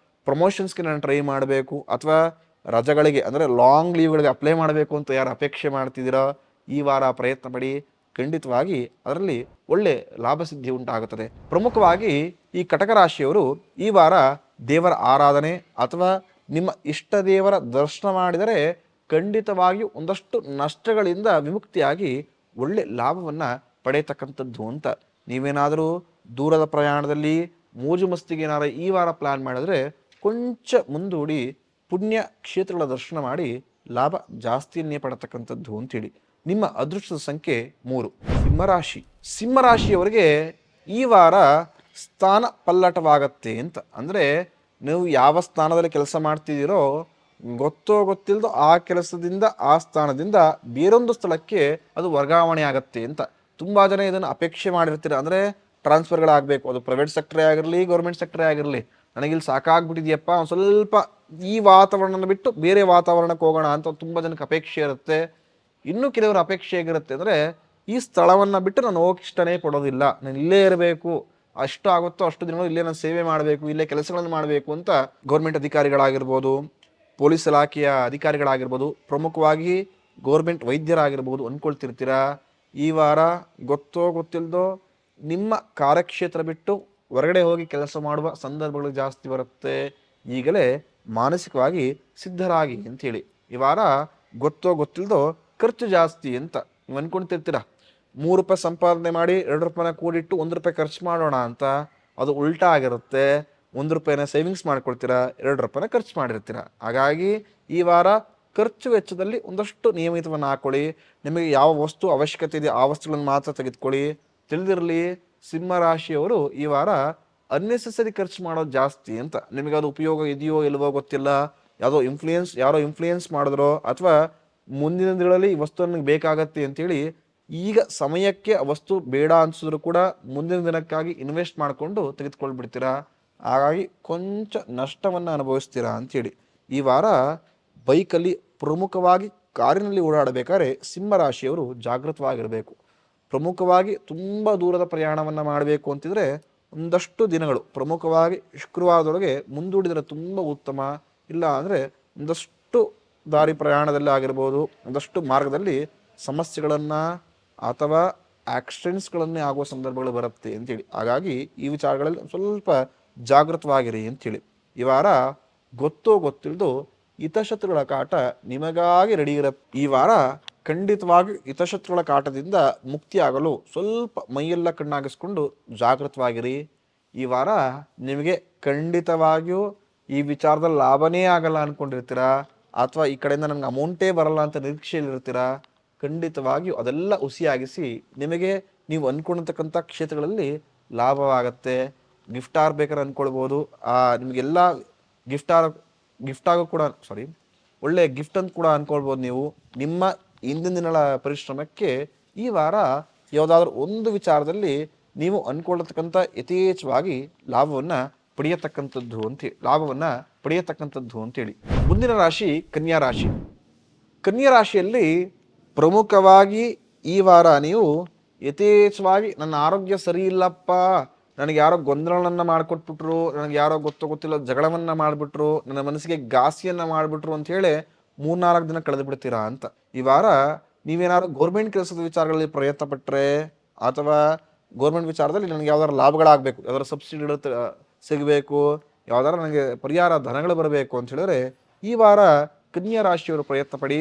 ಪ್ರಮೋಷನ್ಸ್ಗೆ ನಾನು ಟ್ರೈ ಮಾಡಬೇಕು ಅಥವಾ ರಜಗಳಿಗೆ ಅಂದರೆ ಲಾಂಗ್ ಲೀವ್ಗಳಿಗೆ ಅಪ್ಲೈ ಮಾಡಬೇಕು ಅಂತ ಯಾರು ಅಪೇಕ್ಷೆ ಮಾಡ್ತಿದ್ದೀರೋ ಈ ವಾರ ಪ್ರಯತ್ನ ಪಡಿ, ಖಂಡಿತವಾಗಿ ಅದರಲ್ಲಿ ಒಳ್ಳೆ ಲಾಭ ಸಿದ್ಧಿ ಉಂಟಾಗುತ್ತದೆ. ಪ್ರಮುಖವಾಗಿ ಈ ಕಟಕ ರಾಶಿಯವರು ಈ ವಾರ ದೇವರ ಆರಾಧನೆ ಅಥವಾ ನಿಮ್ಮ ಇಷ್ಟ ದೇವರ ದರ್ಶನ ಮಾಡಿದರೆ ಖಂಡಿತವಾಗಿಯೂ ಒಂದಷ್ಟು ನಷ್ಟಗಳಿಂದ ವಿಮುಕ್ತಿಯಾಗಿ ಒಳ್ಳೆ ಲಾಭವನ್ನು ಪಡೆಯತಕ್ಕಂಥದ್ದು ಅಂತ. ನೀವೇನಾದರೂ ದೂರದ ಪ್ರಯಾಣದಲ್ಲಿ ಮೋಜು ಮಸ್ತಿಗೆ ಏನಾರ ಈ ವಾರ ಪ್ಲಾನ್ ಮಾಡಿದ್ರೆ ಕೊಂಚ ಮುಂದೂಡಿ ಪುಣ್ಯ ಕ್ಷೇತ್ರಗಳ ದರ್ಶನ ಮಾಡಿ ಲಾಭ ಜಾಸ್ತಿಯನ್ನೇ ಪಡತಕ್ಕಂಥದ್ದು ಅಂತೇಳಿ. ನಿಮ್ಮ ಅದೃಷ್ಟದ ಸಂಖ್ಯೆ 3. ಸಿಂಹರಾಶಿ. ಸಿಂಹರಾಶಿಯವರಿಗೆ ಈ ವಾರ ಸ್ಥಾನ ಪಲ್ಲಟವಾಗತ್ತೆ ಅಂತ. ಅಂದರೆ ನೀವು ಯಾವ ಸ್ಥಾನದಲ್ಲಿ ಕೆಲಸ ಮಾಡ್ತಿದ್ದೀರೋ ಗೊತ್ತೋ ಗೊತ್ತಿಲ್ಲದೋ ಆ ಕೆಲಸದಿಂದ ಆ ಸ್ಥಾನದಿಂದ ಬೇರೊಂದು ಸ್ಥಳಕ್ಕೆ ಅದು ವರ್ಗಾವಣೆ ಆಗತ್ತೆ ಅಂತ. ತುಂಬ ಜನ ಇದನ್ನು ಅಪೇಕ್ಷೆ ಮಾಡಿರ್ತೀರ. ಅಂದರೆ ಟ್ರಾನ್ಸ್ಫರ್ಗಳಾಗಬೇಕು, ಅದು ಪ್ರೈವೇಟ್ ಸೆಕ್ಟರೇ ಆಗಿರಲಿ ಗೌರ್ಮೆಂಟ್ ಸೆಕ್ಟರೇ ಆಗಿರಲಿ. ನನಗಿಲ್ಲಿ ಸಾಕಾಗ್ಬಿಟ್ಟಿದೆಯಪ್ಪ, ಒಂದು ಸ್ವಲ್ಪ ಈ ವಾತಾವರಣನ ಬಿಟ್ಟು ಬೇರೆ ವಾತಾವರಣಕ್ಕೆ ಹೋಗೋಣ ಅಂತ ತುಂಬ ಜನಕ್ಕೆ ಅಪೇಕ್ಷೆ ಇರುತ್ತೆ. ಇನ್ನೂ ಕೆಲವರ ಅಪೇಕ್ಷೆ ಹೇಗಿರುತ್ತೆ ಅಂದರೆ ಈ ಸ್ಥಳವನ್ನು ಬಿಟ್ಟು ನಾನು ಹೋಗಿ ಇಷ್ಟನೇ ಪಡೋದಿಲ್ಲ, ನಾನು ಇಲ್ಲೇ ಇರಬೇಕು, ಅಷ್ಟು ಆಗುತ್ತೋ ಅಷ್ಟು ದಿನಗಳು ಇಲ್ಲೇ ನಾನು ಸೇವೆ ಮಾಡಬೇಕು, ಇಲ್ಲೇ ಕೆಲಸಗಳನ್ನು ಮಾಡಬೇಕು ಅಂತ ಗೌರ್ಮೆಂಟ್ ಅಧಿಕಾರಿಗಳಾಗಿರ್ಬೋದು, ಪೊಲೀಸ್ ಇಲಾಖೆಯ ಅಧಿಕಾರಿಗಳಾಗಿರ್ಬೋದು, ಪ್ರಮುಖವಾಗಿ ಗೌರ್ಮೆಂಟ್ ವೈದ್ಯರಾಗಿರ್ಬೋದು ಅಂದ್ಕೊಳ್ತಿರ್ತೀರಾ. ಈ ವಾರ ಗೊತ್ತೋ ಗೊತ್ತಿಲ್ಲದೋ ನಿಮ್ಮ ಕಾರ್ಯಕ್ಷೇತ್ರ ಬಿಟ್ಟು ಹೊರಗಡೆ ಹೋಗಿ ಕೆಲಸ ಮಾಡುವ ಸಂದರ್ಭಗಳು ಜಾಸ್ತಿ ಬರುತ್ತೆ. ಈಗಲೇ ಮಾನಸಿಕವಾಗಿ ಸಿದ್ಧರಾಗಿ ಅಂತೇಳಿ. ಈ ವಾರ ಗೊತ್ತೋ ಗೊತ್ತಿಲ್ಲದೋ ಖರ್ಚು ಜಾಸ್ತಿ ಅಂತ ನೀವು ಅಂದ್ಕೊಳ್ತಿರ್ತೀರ. 3 ರೂಪಾಯಿ ಸಂಪಾದನೆ ಮಾಡಿ 2 ರೂಪಾಯಿನ ಕೂಡಿಟ್ಟು 1 ರೂಪಾಯಿ ಖರ್ಚು ಮಾಡೋಣ ಅಂತ, ಅದು ಉಲ್ಟಾ ಆಗಿರುತ್ತೆ. 1 ರೂಪಾಯಿನ ಸೇವಿಂಗ್ಸ್ ಮಾಡ್ಕೊಳ್ತೀರಾ, 2 ರೂಪಾಯಿನ ಖರ್ಚು ಮಾಡಿರ್ತೀರ. ಹಾಗಾಗಿ ಈ ವಾರ ಖರ್ಚು ವೆಚ್ಚದಲ್ಲಿ ಒಂದಷ್ಟು ನಿಯಮಿತವನ್ನು ಹಾಕೊಳ್ಳಿ. ನಿಮಗೆ ಯಾವ ವಸ್ತು ಅವಶ್ಯಕತೆ ಇದೆ ಆ ವಸ್ತುಗಳನ್ನು ಮಾತ್ರ ತೆಗೆದುಕೊಳ್ಳಿ. ತಿಳಿದಿರಲಿ, ಸಿಂಹರಾಶಿಯವರು ಈ ವಾರ ಅನ್ನೆಸೆಸರಿ ಖರ್ಚು ಮಾಡೋದು ಜಾಸ್ತಿ ಅಂತ. ನಿಮಗೆ ಅದು ಉಪಯೋಗ ಇದೆಯೋ ಇಲ್ವೋ ಗೊತ್ತಿಲ್ಲ, ಯಾರೋ ಇನ್ಫ್ಲೂಯೆನ್ಸ್ ಮಾಡಿದ್ರೋ ಅಥವಾ ಮುಂದಿನ ದಿನಗಳಲ್ಲಿ ಈ ವಸ್ತು ನನಗೆ ಬೇಕಾಗತ್ತೆ ಅಂತೇಳಿ ಈಗ ಸಮಯಕ್ಕೆ ಆ ವಸ್ತು ಬೇಡ ಅನ್ಸಿದ್ರು ಕೂಡ ಮುಂದಿನ ದಿನಕ್ಕಾಗಿ ಇನ್ವೆಸ್ಟ್ ಮಾಡಿಕೊಂಡು ತೆಗೆದುಕೊಳ್ಬಿಡ್ತೀರಾ. ಹಾಗಾಗಿ ಕೊಂಚ ನಷ್ಟವನ್ನು ಅನುಭವಿಸ್ತೀರಾ ಅಂತೇಳಿ. ಈ ವಾರ ಬೈಕಲ್ಲಿ, ಪ್ರಮುಖವಾಗಿ ಕಾರಿನಲ್ಲಿ ಓಡಾಡಬೇಕಾದ್ರೆ ಸಿಂಹರಾಶಿಯವರು ಜಾಗೃತವಾಗಿರಬೇಕು. ಪ್ರಮುಖವಾಗಿ ತುಂಬ ದೂರದ ಪ್ರಯಾಣವನ್ನು ಮಾಡಬೇಕು ಅಂತಿದ್ರೆ ಒಂದಷ್ಟು ದಿನಗಳು, ಪ್ರಮುಖವಾಗಿ ಶುಕ್ರವಾರದೊಳಗೆ ಮುಂದೂಡಿದರೆ ತುಂಬ ಉತ್ತಮ. ಇಲ್ಲ ಅಂದರೆ ಒಂದಷ್ಟು ದಾರಿ ಪ್ರಯಾಣದಲ್ಲಿ ಆಗಿರ್ಬೋದು, ಒಂದಷ್ಟು ಮಾರ್ಗದಲ್ಲಿ ಸಮಸ್ಯೆಗಳನ್ನು ಅಥವಾ ಆಕ್ಸಿಡೆಂಟ್ಸ್ಗಳನ್ನೇ ಆಗುವ ಸಂದರ್ಭಗಳು ಬರುತ್ತೆ ಅಂತೇಳಿ. ಹಾಗಾಗಿ ಈ ವಿಚಾರಗಳಲ್ಲಿ ಸ್ವಲ್ಪ ಜಾಗೃತವಾಗಿರಿ ಅಂತೇಳಿ. ಈ ವಾರ ಗೊತ್ತೋ ಗೊತ್ತಿಲ್ಲದೋ ಹಿತಶತ್ರುಗಳ ಕಾಟ ನಿಮಗಾಗಿ ರೆಡಿ ಇರುತ್ತೆ. ಈ ವಾರ ಖಂಡಿತವಾಗಿ ಹಿತಶತ್ರುಗಳ ಕಾಟದಿಂದ ಮುಕ್ತಿಯಾಗಲು ಸ್ವಲ್ಪ ಮೈಯೆಲ್ಲ ಕಣ್ಣಾಗಿಸ್ಕೊಂಡು ಜಾಗೃತವಾಗಿರಿ. ಈ ವಾರ ನಿಮಗೆ ಖಂಡಿತವಾಗಿಯೂ ಈ ವಿಚಾರದಲ್ಲಿ ಲಾಭನೇ ಆಗಲ್ಲ ಅಂದ್ಕೊಂಡಿರ್ತೀರಾ, ಅಥವಾ ಈ ಕಡೆಯಿಂದ ನನಗೆ ಅಮೌಂಟೇ ಬರಲ್ಲ ಅಂತ ನಿರೀಕ್ಷೆಯಲ್ಲಿರ್ತೀರಾ. ಖಂಡಿತವಾಗಿಯೂ ಅದೆಲ್ಲ ಹುಸಿಯಾಗಿಸಿ ನಿಮಗೆ ನೀವು ಅಂದ್ಕೊಂಡಿರ್ತಕ್ಕಂಥ ಕ್ಷೇತ್ರಗಳಲ್ಲಿ ಲಾಭವಾಗತ್ತೆ. ಗಿಫ್ಟ್ ಬೇಕಾದ್ರೆ ಅಂದ್ಕೊಳ್ಬೋದು. ನಿಮಗೆಲ್ಲ ಗಿಫ್ಟ್ ಕೂಡ ಒಳ್ಳೆ ಗಿಫ್ಟ್ ಅಂತ ಕೂಡ ಅಂದ್ಕೊಳ್ಬೋದು. ನೀವು ನಿಮ್ಮ ಹಿಂದಿನ ದಿನಗಳ ಪರಿಶ್ರಮಕ್ಕೆ ಈ ವಾರ ಯಾವುದಾದ್ರೂ ಒಂದು ವಿಚಾರದಲ್ಲಿ ನೀವು ಅಂದ್ಕೊಳ್ಳತಕ್ಕಂಥ ಯಥೇಚ್ಛವಾಗಿ ಲಾಭವನ್ನು ಪಡೆಯತಕ್ಕಂಥದ್ದು ಅಂತೇಳಿ. ಮುಂದಿನ ರಾಶಿ ಕನ್ಯಾ ರಾಶಿ. ಕನ್ಯಾ ರಾಶಿಯಲ್ಲಿ ಪ್ರಮುಖವಾಗಿ ಈ ವಾರ ನೀವು ಯಥೇಚ್ಛವಾಗಿ ನನ್ನ ಆರೋಗ್ಯ ಸರಿ ಇಲ್ಲಪ್ಪ, ನನಗೆ ಯಾರೋ ಗೊಂದಲವನ್ನು ಮಾಡಿಕೊಟ್ಬಿಟ್ರು, ನನಗೆ ಯಾರೋ ಗೊತ್ತಿಲ್ಲ ಜಗಳವನ್ನು ಮಾಡಿಬಿಟ್ರು, ನನ್ನ ಮನಸ್ಸಿಗೆ ಘಾಸಿಯನ್ನು ಮಾಡಿಬಿಟ್ರು ಅಂಥೇಳಿ 3-4 ದಿನ ಕಳೆದು ಬಿಡ್ತೀರಾ ಅಂತ. ಈ ವಾರ ನೀವೇನಾದ್ರು ಗೌರ್ಮೆಂಟ್ ಕೆಲಸದ ವಿಚಾರಗಳಲ್ಲಿ ಪ್ರಯತ್ನ ಪಟ್ಟರೆ ಅಥವಾ ಗೌರ್ಮೆಂಟ್ ವಿಚಾರದಲ್ಲಿ ನನಗೆ ಯಾವ್ದಾದ್ರು ಲಾಭಗಳಾಗಬೇಕು, ಯಾವ್ದಾದ್ರು ಸಬ್ಸಿಡಿಗಳು ಸಿಗಬೇಕು, ಯಾವ್ದಾದ್ರು ನನಗೆ ಪರಿಹಾರ ಧನಗಳು ಬರಬೇಕು ಅಂತ ಹೇಳಿದ್ರೆ ಈ ವಾರ ಕನ್ಯಾ ರಾಶಿಯವರು ಪ್ರಯತ್ನ ಪಡಿ,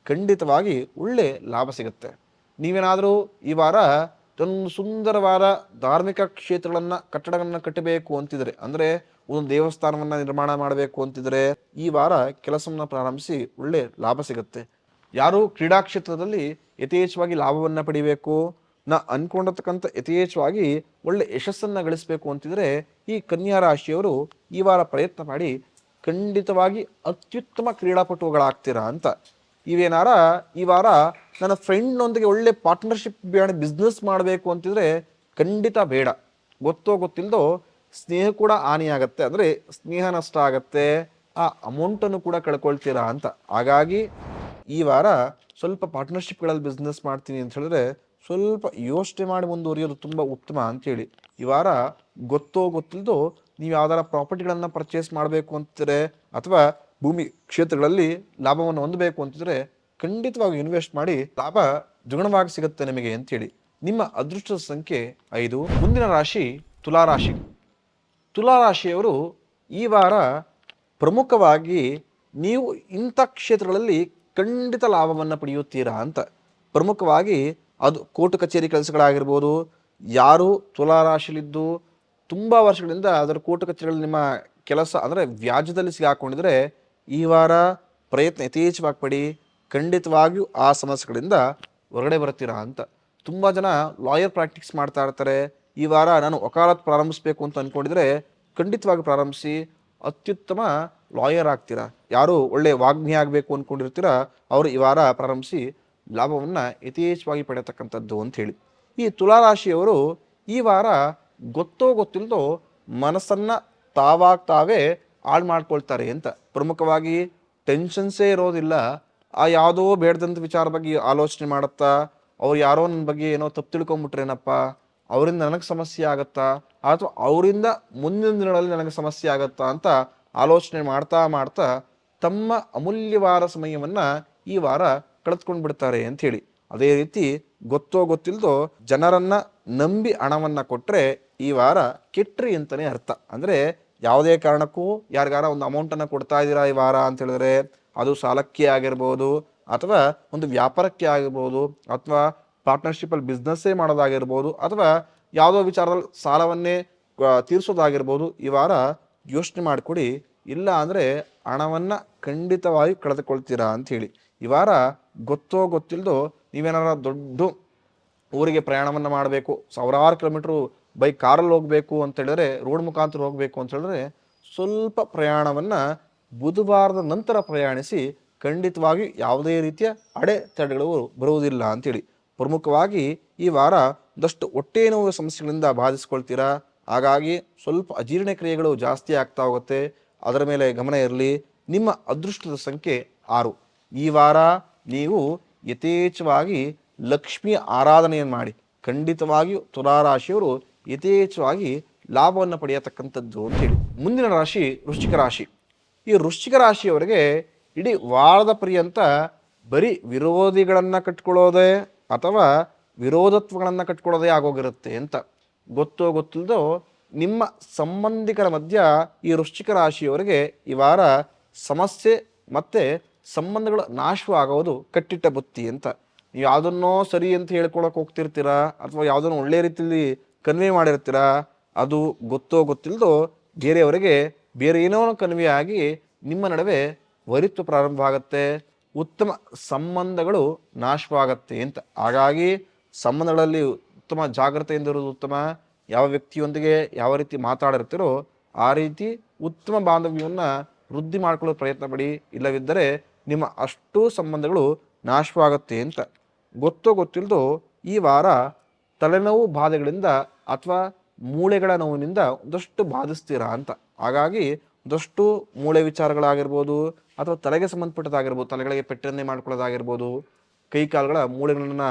ಖಂಡಿತವಾಗಿ ಒಳ್ಳೆ ಲಾಭ ಸಿಗುತ್ತೆ. ನೀವೇನಾದರೂ ಈ ವಾರ ಒಂದು ಸುಂದರವಾದ ಧಾರ್ಮಿಕ ಕಟ್ಟಡಗಳನ್ನು ಕಟ್ಟಬೇಕು ಅಂತಿದ್ರೆ, ಅಂದರೆ ಒಂದು ದೇವಸ್ಥಾನವನ್ನು ನಿರ್ಮಾಣ ಮಾಡಬೇಕು ಅಂತಿದ್ರೆ ಈ ವಾರ ಕೆಲಸವನ್ನು ಪ್ರಾರಂಭಿಸಿ ಒಳ್ಳೆ ಲಾಭ ಸಿಗುತ್ತೆ. ಯಾರು ಕ್ರೀಡಾ ಕ್ಷೇತ್ರದಲ್ಲಿ ಯಥೇಚ್ಛವಾಗಿ ಲಾಭವನ್ನು ಪಡಿಬೇಕು, ಅನ್ಕೊಂಡಿರ್ತಕ್ಕಂಥ ಯಥೇಚ್ಛವಾಗಿ ಒಳ್ಳೆ ಯಶಸ್ಸನ್ನು ಗಳಿಸಬೇಕು ಅಂತಿದ್ರೆ ಈ ಕನ್ಯಾ ರಾಶಿಯವರು ಈ ವಾರ ಪ್ರಯತ್ನ ಮಾಡಿ ಖಂಡಿತವಾಗಿ ಅತ್ಯುತ್ತಮ ಕ್ರೀಡಾಪಟುಗಳಾಗ್ತೀರಾ ಅಂತ. ಇವೇನಾರ ಈ ವಾರ ನನ್ನ ಫ್ರೆಂಡ್ನೊಂದಿಗೆ ಒಳ್ಳೆ ಪಾರ್ಟ್ನರ್ಶಿಪ್ ಬಿಸ್ನೆಸ್ ಮಾಡಬೇಕು ಅಂತಿದ್ರೆ ಖಂಡಿತ ಬೇಡ. ಗೊತ್ತೋ ಗೊತ್ತಿಲ್ಲದೋ ಸ್ನೇಹ ಕೂಡ ಹಾನಿಯಾಗತ್ತೆ, ಅಂದರೆ ಸ್ನೇಹ ನಷ್ಟ ಆಗತ್ತೆ, ಆ ಅಮೌಂಟನ್ನು ಕೂಡ ಕಳ್ಕೊಳ್ತೀರಾ ಅಂತ. ಹಾಗಾಗಿ ಈ ವಾರ ಸ್ವಲ್ಪ ಪಾರ್ಟ್ನರ್ಶಿಪ್ಗಳಲ್ಲಿ ಬಿಸ್ನೆಸ್ ಮಾಡ್ತೀನಿ ಅಂತ ಹೇಳಿದ್ರೆ ಸ್ವಲ್ಪ ಯೋಚನೆ ಮಾಡಿ ಮುಂದುವರಿಯೋದು ತುಂಬ ಉತ್ತಮ ಅಂತೇಳಿ. ಈ ವಾರ ಗೊತ್ತೋ ಗೊತ್ತಿಲ್ಲದೋ ನೀವು ಯಾವ್ದಾರ ಪ್ರಾಪರ್ಟಿಗಳನ್ನು ಪರ್ಚೇಸ್ ಮಾಡಬೇಕು ಅಂತಿದ್ರೆ ಅಥವಾ ಭೂಮಿ ಕ್ಷೇತ್ರಗಳಲ್ಲಿ ಲಾಭವನ್ನು ಹೊಂದಬೇಕು ಅಂತಿದ್ರೆ ಖಂಡಿತವಾಗಿ ಇನ್ವೆಸ್ಟ್ ಮಾಡಿ ಲಾಭ ದ್ವಿಗುಣವಾಗಿ ಸಿಗುತ್ತೆ ನಿಮಗೆ ಅಂತೇಳಿ. ನಿಮ್ಮ ಅದೃಷ್ಟದ ಸಂಖ್ಯೆ 5. ಮುಂದಿನ ರಾಶಿ ತುಲಾರಾಶಿ. ತುಲಾರಾಶಿಯವರು ಈ ವಾರ ಪ್ರಮುಖವಾಗಿ ನೀವು ಇಂಥ ಕ್ಷೇತ್ರಗಳಲ್ಲಿ ಖಂಡಿತ ಲಾಭವನ್ನು ಪಡೆಯುತ್ತೀರಾ ಅಂತ. ಪ್ರಮುಖವಾಗಿ ಅದು ಕೋರ್ಟ್ ಕಚೇರಿ ಕೆಲಸಗಳಾಗಿರ್ಬೋದು. ಯಾರು ತುಲಾರಾಶಿಲಿದ್ದು ತುಂಬ ವರ್ಷಗಳಿಂದ ಅದರ ಕೋರ್ಟ್ ಕಚೇರಿಗಳಲ್ಲಿ ನಿಮ್ಮ ಕೆಲಸ ಅಂದರೆ ವ್ಯಾಜ್ಯದಲ್ಲಿ ಸಿಗಾಕೊಂಡಿದ್ರೆ ಈ ವಾರ ಪ್ರಯತ್ನ ಯಥೇಚ್ಛವಾಗಿ ಪಡಿ, ಖಂಡಿತವಾಗಿಯೂ ಆ ಸಮಸ್ಯೆಗಳಿಂದ ಹೊರಗಡೆ ಬರ್ತೀರಾ ಅಂತ. ತುಂಬ ಜನ ಲಾಯರ್ ಪ್ರಾಕ್ಟೀಸ್ ಮಾಡ್ತಾ ಇರ್ತಾರೆ. ಈ ವಾರ ನಾನು ವಕಾಲತ್ ಪ್ರಾರಂಭಿಸಬೇಕು ಅಂತ ಅಂದ್ಕೊಂಡಿದ್ರೆ ಖಂಡಿತವಾಗಿ ಪ್ರಾರಂಭಿಸಿ, ಅತ್ಯುತ್ತಮ ಲಾಯರ್ ಆಗ್ತೀರಾ. ಯಾರು ಒಳ್ಳೆ ವಾಗ್ಮಿ ಆಗಬೇಕು ಅಂದ್ಕೊಂಡಿರ್ತೀರ ಅವರು ಈ ವಾರ ಪ್ರಾರಂಭಿಸಿ ಲಾಭವನ್ನು ಯಥೇಚ್ಛವಾಗಿ ಪಡೆಯತಕ್ಕಂಥದ್ದು ಅಂಥೇಳಿ. ಈ ತುಲಾರಾಶಿಯವರು ಈ ವಾರ ಗೊತ್ತೋ ಗೊತ್ತಿಲ್ಲದೋ ಮನಸ್ಸನ್ನು ತಾವೇ ಹಾಳು ಮಾಡ್ಕೊಳ್ತಾರೆ ಅಂತ. ಪ್ರಮುಖವಾಗಿ ಟೆನ್ಷನ್ಸೇ ಇರೋದಿಲ್ಲ. ಆ ಯಾವುದೋ ಬೇಡದಂಥ ವಿಚಾರ ಬಗ್ಗೆ ಆಲೋಚನೆ ಮಾಡುತ್ತಾ, ಅವ್ರು ಯಾರೋ ನನ್ನ ಬಗ್ಗೆ ಏನೋ ತಪ್ಪು ತಿಳ್ಕೊಂಬಿಟ್ರೇನಪ್ಪ, ಅವರಿಂದ ನನಗೆ ಸಮಸ್ಯೆ ಆಗತ್ತಾ, ಅಥವಾ ಅವರಿಂದ ಮುಂದಿನ ದಿನಗಳಲ್ಲಿ ನನಗೆ ಸಮಸ್ಯೆ ಆಗತ್ತಾ ಅಂತ ಆಲೋಚನೆ ಮಾಡ್ತಾ ತಮ್ಮ ಅಮೂಲ್ಯವಾದ ಸಮಯವನ್ನು ಈ ವಾರ ಕಳೆದುಕೊಂಡು ಬಿಡ್ತಾರೆ ಅಂಥೇಳಿ. ಅದೇ ರೀತಿ ಗೊತ್ತೋ ಗೊತ್ತಿಲ್ಲದೋ ಜನರನ್ನು ನಂಬಿ ಹಣವನ್ನು ಕೊಟ್ಟರೆ ಈ ವಾರ ಕೆಟ್ರಿ ಅಂತಲೇ ಅರ್ಥ. ಅಂದರೆ ಯಾವುದೇ ಕಾರಣಕ್ಕೂ ಯಾರಿಗಾರ ಒಂದು ಅಮೌಂಟನ್ನು ಕೊಡ್ತಾ ಇದ್ದೀರಾ ಈ ವಾರ ಅಂತ ಹೇಳಿದ್ರೆ ಅದು ಸಾಲಕ್ಕೆ ಆಗಿರ್ಬೋದು, ಅಥವಾ ಒಂದು ವ್ಯಾಪಾರಕ್ಕೆ ಆಗಿರ್ಬೋದು, ಅಥವಾ ಪಾರ್ಟ್ನರ್ಶಿಪ್ಪಲ್ಲಿ ಬಿಸ್ನೆಸ್ಸೇ ಮಾಡೋದಾಗಿರ್ಬೋದು, ಅಥವಾ ಯಾವುದೋ ವಿಚಾರದಲ್ಲಿ ಸಾಲವನ್ನೇ ತೀರಿಸೋದಾಗಿರ್ಬೋದು. ಈ ವಾರ ಯೋಚನೆ ಮಾಡಿಕೊಡಿ, ಇಲ್ಲ ಅಂದರೆ ಹಣವನ್ನು ಖಂಡಿತವಾಗಿ ಕಳೆದುಕೊಳ್ತೀರಾ ಅಂಥೇಳಿ. ಈ ವಾರ ಗೊತ್ತೋ ಗೊತ್ತಿಲ್ಲದೋ ನೀವೇನಾರ ದೊಡ್ಡ ಊರಿಗೆ ಪ್ರಯಾಣವನ್ನು ಮಾಡಬೇಕು, ಸಾವಿರಾರು ಕಿಲೋಮೀಟ್ರು ಬೈಕ್ ಕಾರಲ್ಲಿ ಹೋಗಬೇಕು ಅಂತ ಹೇಳಿದ್ರೆ, ರೋಡ್ ಮುಖಾಂತರ ಹೋಗಬೇಕು ಅಂತ ಹೇಳಿದ್ರೆ ಸ್ವಲ್ಪ ಪ್ರಯಾಣವನ್ನು ಬುಧವಾರದ ನಂತರ ಪ್ರಯಾಣಿಸಿ, ಖಂಡಿತವಾಗಿ ಯಾವುದೇ ರೀತಿಯ ಅಡೆತಡೆಗಳು ಬರುವುದಿಲ್ಲ ಅಂಥೇಳಿ. ಪ್ರಮುಖವಾಗಿ ಈ ವಾರ ಒಂದಷ್ಟು ಹೊಟ್ಟೆ ನೋವು ಸಮಸ್ಯೆಗಳಿಂದ ಬಾಧಿಸ್ಕೊಳ್ತೀರಾ. ಹಾಗಾಗಿ ಸ್ವಲ್ಪ ಅಜೀರ್ಣ ಕ್ರಿಯೆಗಳು ಜಾಸ್ತಿ ಆಗ್ತಾ ಹೋಗುತ್ತೆ, ಅದರ ಮೇಲೆ ಗಮನ ಇರಲಿ. ನಿಮ್ಮ ಅದೃಷ್ಟದ ಸಂಖ್ಯೆ 6. ಈ ವಾರ ನೀವು ಯಥೇಚ್ಛವಾಗಿ ಲಕ್ಷ್ಮಿ ಆರಾಧನೆಯನ್ನು ಮಾಡಿ, ಖಂಡಿತವಾಗಿಯೂ ತುಲಾರಾಶಿಯವರು ಯಥೇಚ್ಛವಾಗಿ ಲಾಭವನ್ನು ಪಡೆಯತಕ್ಕಂಥದ್ದು ಅಂತೇಳಿ. ಮುಂದಿನ ರಾಶಿ ವೃಶ್ಚಿಕ ರಾಶಿ. ಈ ವೃಶ್ಚಿಕ ರಾಶಿಯವರಿಗೆ ಇಡೀ ವಾರದ ಪರ್ಯಂತ ಬರೀ ವಿರೋಧಿಗಳನ್ನು ಕಟ್ಕೊಳ್ಳೋದೇ ಅಥವಾ ವಿರೋಧತ್ವಗಳನ್ನು ಕಟ್ಕೊಳ್ಳೋದೇ ಆಗೋಗಿರುತ್ತೆ ಅಂತ. ಗೊತ್ತೋ ಗೊತ್ತಿಲ್ಲದೋ ನಿಮ್ಮ ಸಂಬಂಧಿಕರ ಮಧ್ಯ ಈ ವೃಶ್ಚಿಕ ರಾಶಿಯವರಿಗೆ ಈ ವಾರ ಸಮಸ್ಯೆ ಮತ್ತು ಸಂಬಂಧಗಳು ನಾಶವಾಗೋದು ಕಟ್ಟಿಟ್ಟ ಬುತ್ತಿ ಅಂತ. ನೀವು ಯಾವುದನ್ನೋ ಸರಿ ಅಂತ ಹೇಳ್ಕೊಳಕ್ಕೆ ಹೋಗ್ತಿರ್ತೀರಾ, ಅಥವಾ ಯಾವುದನ್ನು ಒಳ್ಳೆ ರೀತಿಯಲ್ಲಿ ಕನ್ವೆ ಮಾಡಿರ್ತೀರಾ, ಅದು ಗೊತ್ತೋ ಗೊತ್ತಿಲ್ಲದೋ ಬೇರೆಯವರಿಗೆ ಬೇರೆ ಏನೋ ಕನ್ವೆ ಆಗಿ ನಿಮ್ಮ ನಡುವೆ ವೈರಿತ್ವ ಪ್ರಾರಂಭ ಆಗುತ್ತೆ, ಉತ್ತಮ ಸಂಬಂಧಗಳು ನಾಶವಾಗತ್ತೆ ಅಂತ. ಹಾಗಾಗಿ ಸಂಬಂಧಗಳಲ್ಲಿ ಉತ್ತಮ ಜಾಗ್ರತೆಯಿಂದ ಇರೋದು ಉತ್ತಮ. ಯಾವ ವ್ಯಕ್ತಿಯೊಂದಿಗೆ ಯಾವ ರೀತಿ ಮಾತಾಡಿರ್ತೀರೋ ಆ ರೀತಿ ಉತ್ತಮ ಬಾಂಧವ್ಯವನ್ನು ವೃದ್ಧಿ ಮಾಡ್ಕೊಳ್ಳೋ ಪ್ರಯತ್ನ ಪಡಿ, ಇಲ್ಲವಿದ್ದರೆ ನಿಮ್ಮ ಅಷ್ಟೂ ಸಂಬಂಧಗಳು ನಾಶವಾಗುತ್ತೆ ಅಂತ. ಗೊತ್ತೋ ಗೊತ್ತಿಲ್ಲದೋ ಈ ವಾರ ತಲೆನೋವು ಬಾಧೆಗಳಿಂದ ಅಥವಾ ಮೂಳೆಗಳ ನೋವಿನಿಂದ ಒಂದಷ್ಟು ಬಾಧಿಸ್ತೀರಾ ಅಂತ. ಹಾಗಾಗಿ ಒಂದಷ್ಟು ಮೂಳೆ ವಿಚಾರಗಳಾಗಿರ್ಬೋದು, ಅಥವಾ ತಲೆಗೆ ಸಂಬಂಧಪಟ್ಟದಾಗಿರ್ಬೋದು, ತಲೆಗಳಿಗೆ ಪೆಟ್ಟನ್ನೇ ಮಾಡ್ಕೊಳ್ಳೋದಾಗಿರ್ಬೋದು, ಕೈಕಾಲುಗಳ ಮೂಳೆಗಳನ್ನ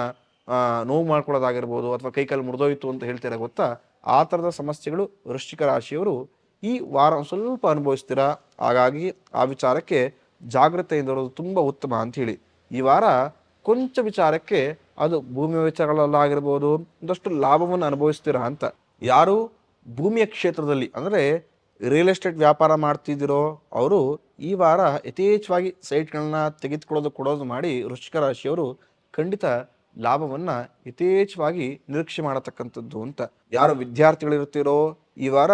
ನೋವು ಮಾಡ್ಕೊಳ್ಳೋದಾಗಿರ್ಬೋದು, ಅಥವಾ ಕೈಕಾಲು ಮುರಿದೋಯ್ತು ಅಂತ ಹೇಳ್ತೀರಾ ಗೊತ್ತಾ, ಆ ಥರದ ಸಮಸ್ಯೆಗಳು ವೃಶ್ಚಿಕ ರಾಶಿಯವರು ಈ ವಾರ ಸ್ವಲ್ಪ ಅನುಭವಿಸ್ತೀರಾ. ಹಾಗಾಗಿ ಆ ವಿಚಾರಕ್ಕೆ ಜಾಗ್ರತೆಯಿಂದ ಇರೋದು ತುಂಬ ಉತ್ತಮ ಅಂಥೇಳಿ. ಈ ವಾರ ಕೊಂಚ ವಿಚಾರಕ್ಕೆ ಅದು ಭೂಮಿಯ ವಿಚಾರಗಳಲ್ಲಾಗಿರ್ಬೋದು ಒಂದಷ್ಟು ಲಾಭವನ್ನು ಅನುಭವಿಸ್ತೀರಾ ಅಂತ. ಯಾರು ಭೂಮಿಯ ಕ್ಷೇತ್ರದಲ್ಲಿ ಅಂದರೆ ರಿಯಲ್ ಎಸ್ಟೇಟ್ ವ್ಯಾಪಾರ ಮಾಡ್ತಿದ್ದೀರೋ ಅವರು ಈ ವಾರ ಯಥೇಚ್ಛವಾಗಿ ಸೈಟ್ಗಳನ್ನ ಕೊಡೋದು ಮಾಡಿ ವೃಶ್ಚಿಕ ರಾಶಿಯವರು ಖಂಡಿತ ಲಾಭವನ್ನು ಯಥೇಚ್ಛವಾಗಿ ನಿರೀಕ್ಷೆ ಮಾಡತಕ್ಕಂಥದ್ದು ಅಂತ. ಯಾರು ವಿದ್ಯಾರ್ಥಿಗಳಿರ್ತೀರೋ ಈ ವಾರ